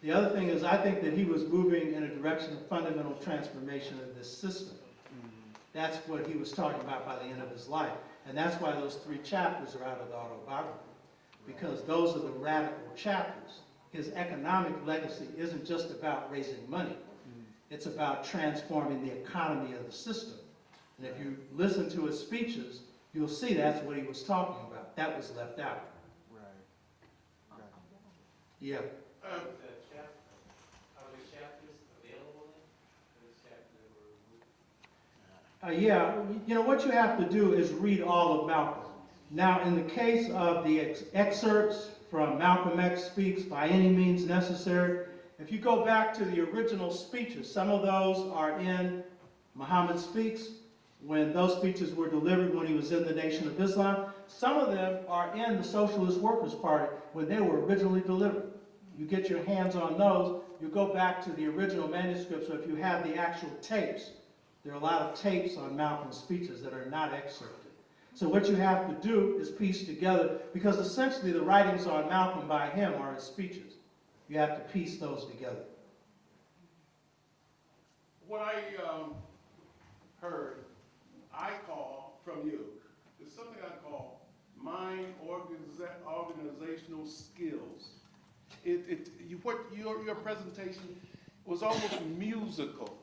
The other thing is, I think that he was moving in a direction of fundamental transformation of this system. That's what he was talking about by the end of his life. And that's why those 3 chapters are out of the autobiography, because those are the radical chapters. His economic legacy isn't just about raising money. It's about transforming the economy of the system. And if you listen to his speeches, you'll see that's what he was talking about. That was left out. Right. Yeah. Are the chapters available then? Yeah, what you have to do is read all of Malcolm. Now, in the case of the excerpts from Malcolm X Speaks, By Any Means Necessary, if you go back to the original speeches, some of those are in Muhammad Speaks, when those speeches were delivered when he was in the Nation of Islam. Some of them are in the Socialist Workers' Party when they were originally delivered. You get your hands on those, you go back to the original manuscripts, so if you have the actual tapes, there are a lot of tapes on Malcolm's speeches that are not excerpted. So what you have to do is piece together, because essentially the writings on Malcolm by him are his speeches. You have to piece those together. What I heard, I call from you, is something I call mind organizational skills. Your presentation was almost musical,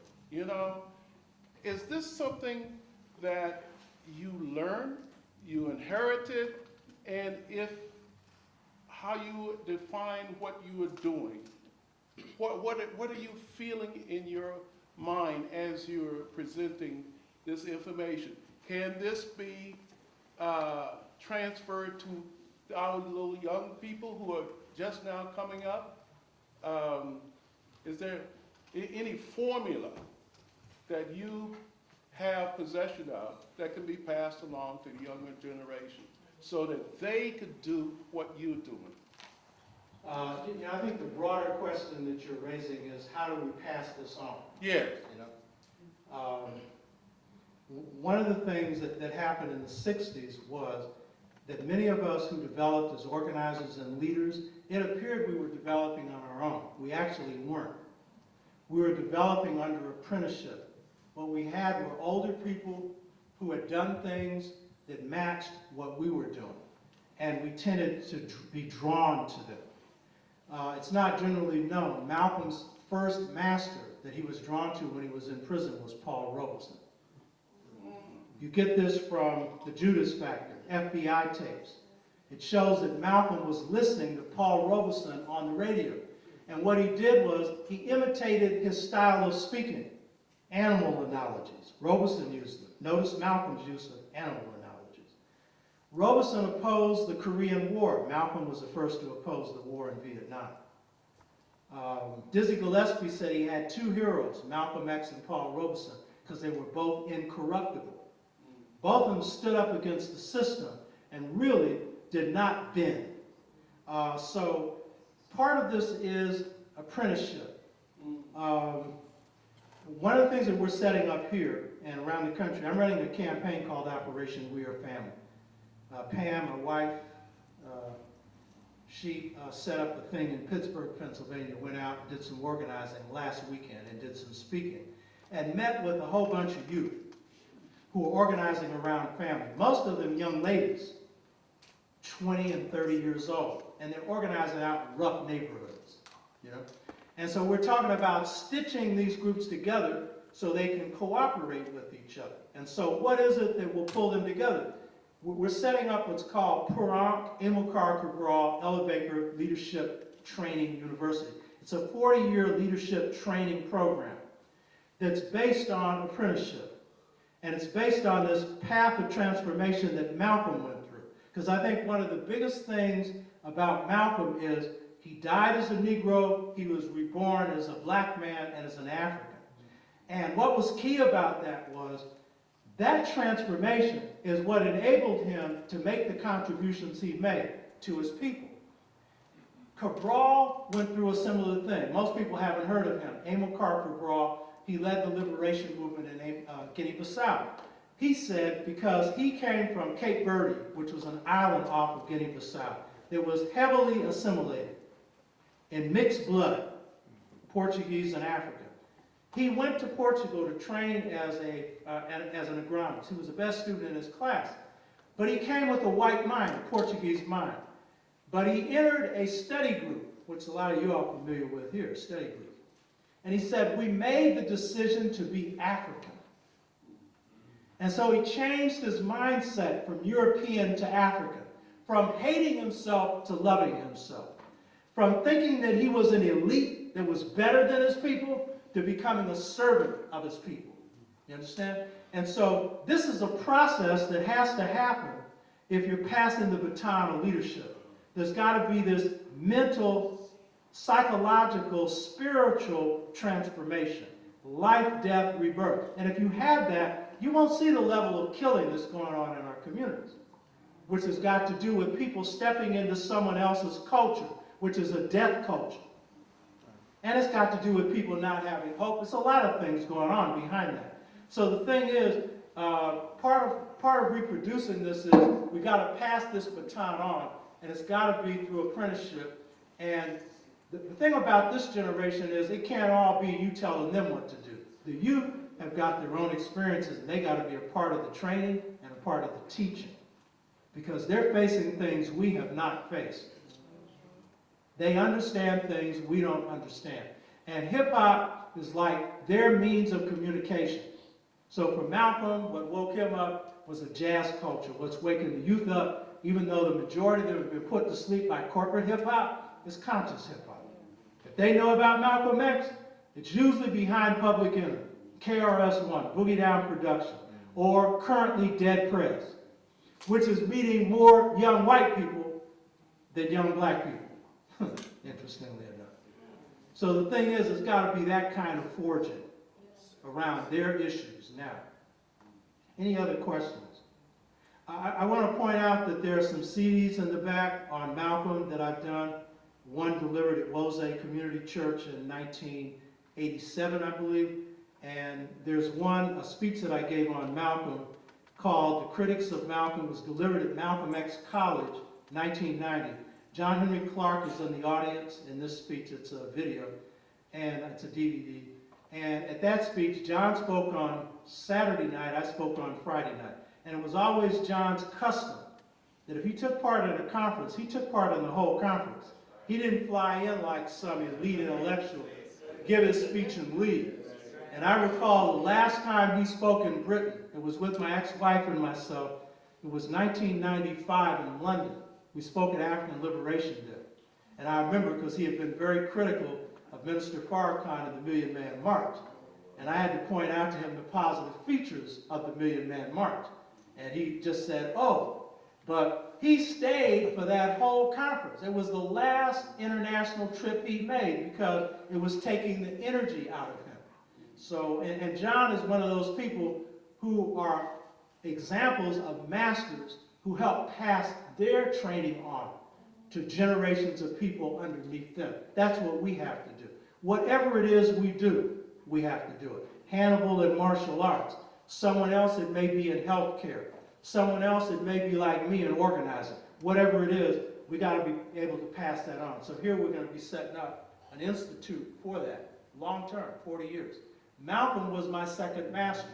Is this something that you learned, you inherited, and how you define what you are doing? What are you feeling in your mind as you're presenting this information? Can this be transferred to our little young people who are just now coming up? Is there any formula that you have possession of that can be passed along to the younger generation so that they could do what you're doing? I think the broader question that you're raising is how do we pass this on? Yes. You know, one of the things that happened in the 60s was that many of us who developed as organizers and leaders, it appeared we were developing on our own. We actually weren't. We were developing under apprenticeship. What we had were older people who had done things that matched what we were doing, and we tended to be drawn to them. It's not generally known. Malcolm's first master that he was drawn to when he was in prison was Paul Robeson. You get this from the Judas Factor, FBI tapes. It shows that Malcolm was listening to Paul Robeson on the radio. And what he did was he imitated his style of speaking, animal analogies. Robeson used them. Notice Malcolm's use of animal analogies. Robeson opposed the Korean War. Malcolm was the first to oppose the war in Vietnam. Dizzy Gillespie said he had two heroes, Malcolm X and Paul Robeson, because they were both incorruptible. Both of them stood up against the system and really did not bend. So part of this is apprenticeship. One of the things that we're setting up here and around the country, I'm running a campaign called Operation We Are Family. Pam, my wife, she set up a thing in Pittsburgh, Pennsylvania, went out and did some organizing last weekend and did some speaking, and met with a whole bunch of youth who were organizing around family. Most of them young ladies, 20 and 30 years old, and they're organizing out in rough neighborhoods, you know. And so we're talking about stitching these groups together so they can cooperate with each other. And so what is it that will pull them together? We're setting up what's called Purank, Amilcar Cabral, Elevator Leadership Training University. It's a 40-year leadership training program that's based on apprenticeship. And it's based on this path of transformation that Malcolm went through. Because I think one of the biggest things about Malcolm is he died as a Negro, he was reborn as a black man and as an African. And what was key about that was that transformation is what enabled him to make the contributions he made to his people. Cabral went through a similar thing. Most people haven't heard of him. Amilcar Cabral, he led the liberation movement in Guinea-Bissau. He said because he came from Cape Verde, which was an island off of Guinea-Bissau, that was heavily assimilated in mixed blood, Portuguese and African. He went to Portugal to train as an agronomist. He was the best student in his class. But he came with a white mind, a Portuguese mind. But he entered a study group, which a lot of you are familiar with here, study group. And he said, we made the decision to be African. And so he changed his mindset from European to African, from hating himself to loving himself, from thinking that he was an elite that was better than his people to becoming a servant of his people. You understand? And so this is a process that has to happen if you're passing the baton of leadership. There's got to be this mental, psychological, spiritual transformation. Life, death, rebirth. And if you have that, you won't see the level of killing that's going on in our communities, which has got to do with people stepping into someone else's culture, which is a death culture. And it's got to do with people not having hope. There's a lot of things going on behind that. So the thing is, part of reproducing this is we got to pass this baton on, and it's got to be through apprenticeship. And the thing about this generation is it can't all be you telling them what to do. The youth have got their own experiences, and they got to be a part of the training and a part of the teaching, because they're facing things we have not faced. They understand things we don't understand. And hip-hop is like their means of communication. So for Malcolm, what woke him up was a jazz culture. What's waking the youth up, even though the majority of them have been put to sleep by corporate hip-hop, is conscious hip-hop. If they know about Malcolm X, it's usually behind Public Enemy, KRS-One, Boogie Down Production, or currently Dead Prez. which is meeting more young white people than young black people, interestingly enough. So the thing is, it's got to be that kind of forging around their issues now. Any other questions? I want to point out that there are some CDs in the back on Malcolm that I've done. One delivered at Wose Community Church in 1987, I believe. And there's one, a speech that I gave on Malcolm called The Critics of Malcolm. It was delivered at Malcolm X College, 1990. John Henry Clark is in the audience in this speech. It's a video, and it's a DVD. And at that speech, John spoke on Saturday night, I spoke on Friday night. And it was always John's custom that if he took part in a conference, he took part in the whole conference. He didn't fly in like some elite intellectual, give his speech and leave. And I recall the last time he spoke in Britain, it was with my ex-wife and myself. It was 1995 in London. We spoke at African Liberation Day. And I remember because he had been very critical of Minister Farrakhan and the Million Man March. And I had to point out to him the positive features of the Million Man March. And he just said, oh, but he stayed for that whole conference. It was the last international trip he made because it was taking the energy out of him. So, and John is one of those people who are examples of masters who help pass their training on to generations of people underneath them. That's what we have to do. Whatever it is we do, we have to do it. Hannibal in martial arts. Someone else, it may be in healthcare. Someone else, it may be like me in organizing. Whatever it is, we got to be able to pass that on. So here we're going to be setting up an institute for that, long term, 40 years. Malcolm was my second master.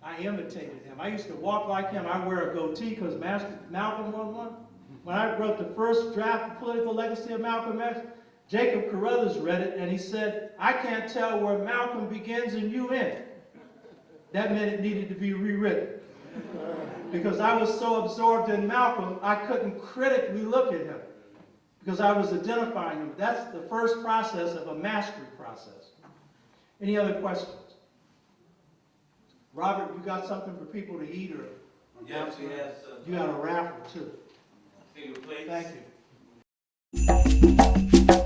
I imitated him. I used to walk like him. I wear a goatee because Malcolm won one. When I wrote the first draft of Political Legacy of Malcolm X, Jacob Carruthers read it and he said, I can't tell where Malcolm begins and you end. That meant it needed to be rewritten. Because I was so absorbed in Malcolm, I couldn't critically look at him. Because I was identifying him. That's the first process of a mastery process. Any other questions? Robert, you got something for people to eat or? Yes, we have some. You got a raffle too. Finger plates. Thank you.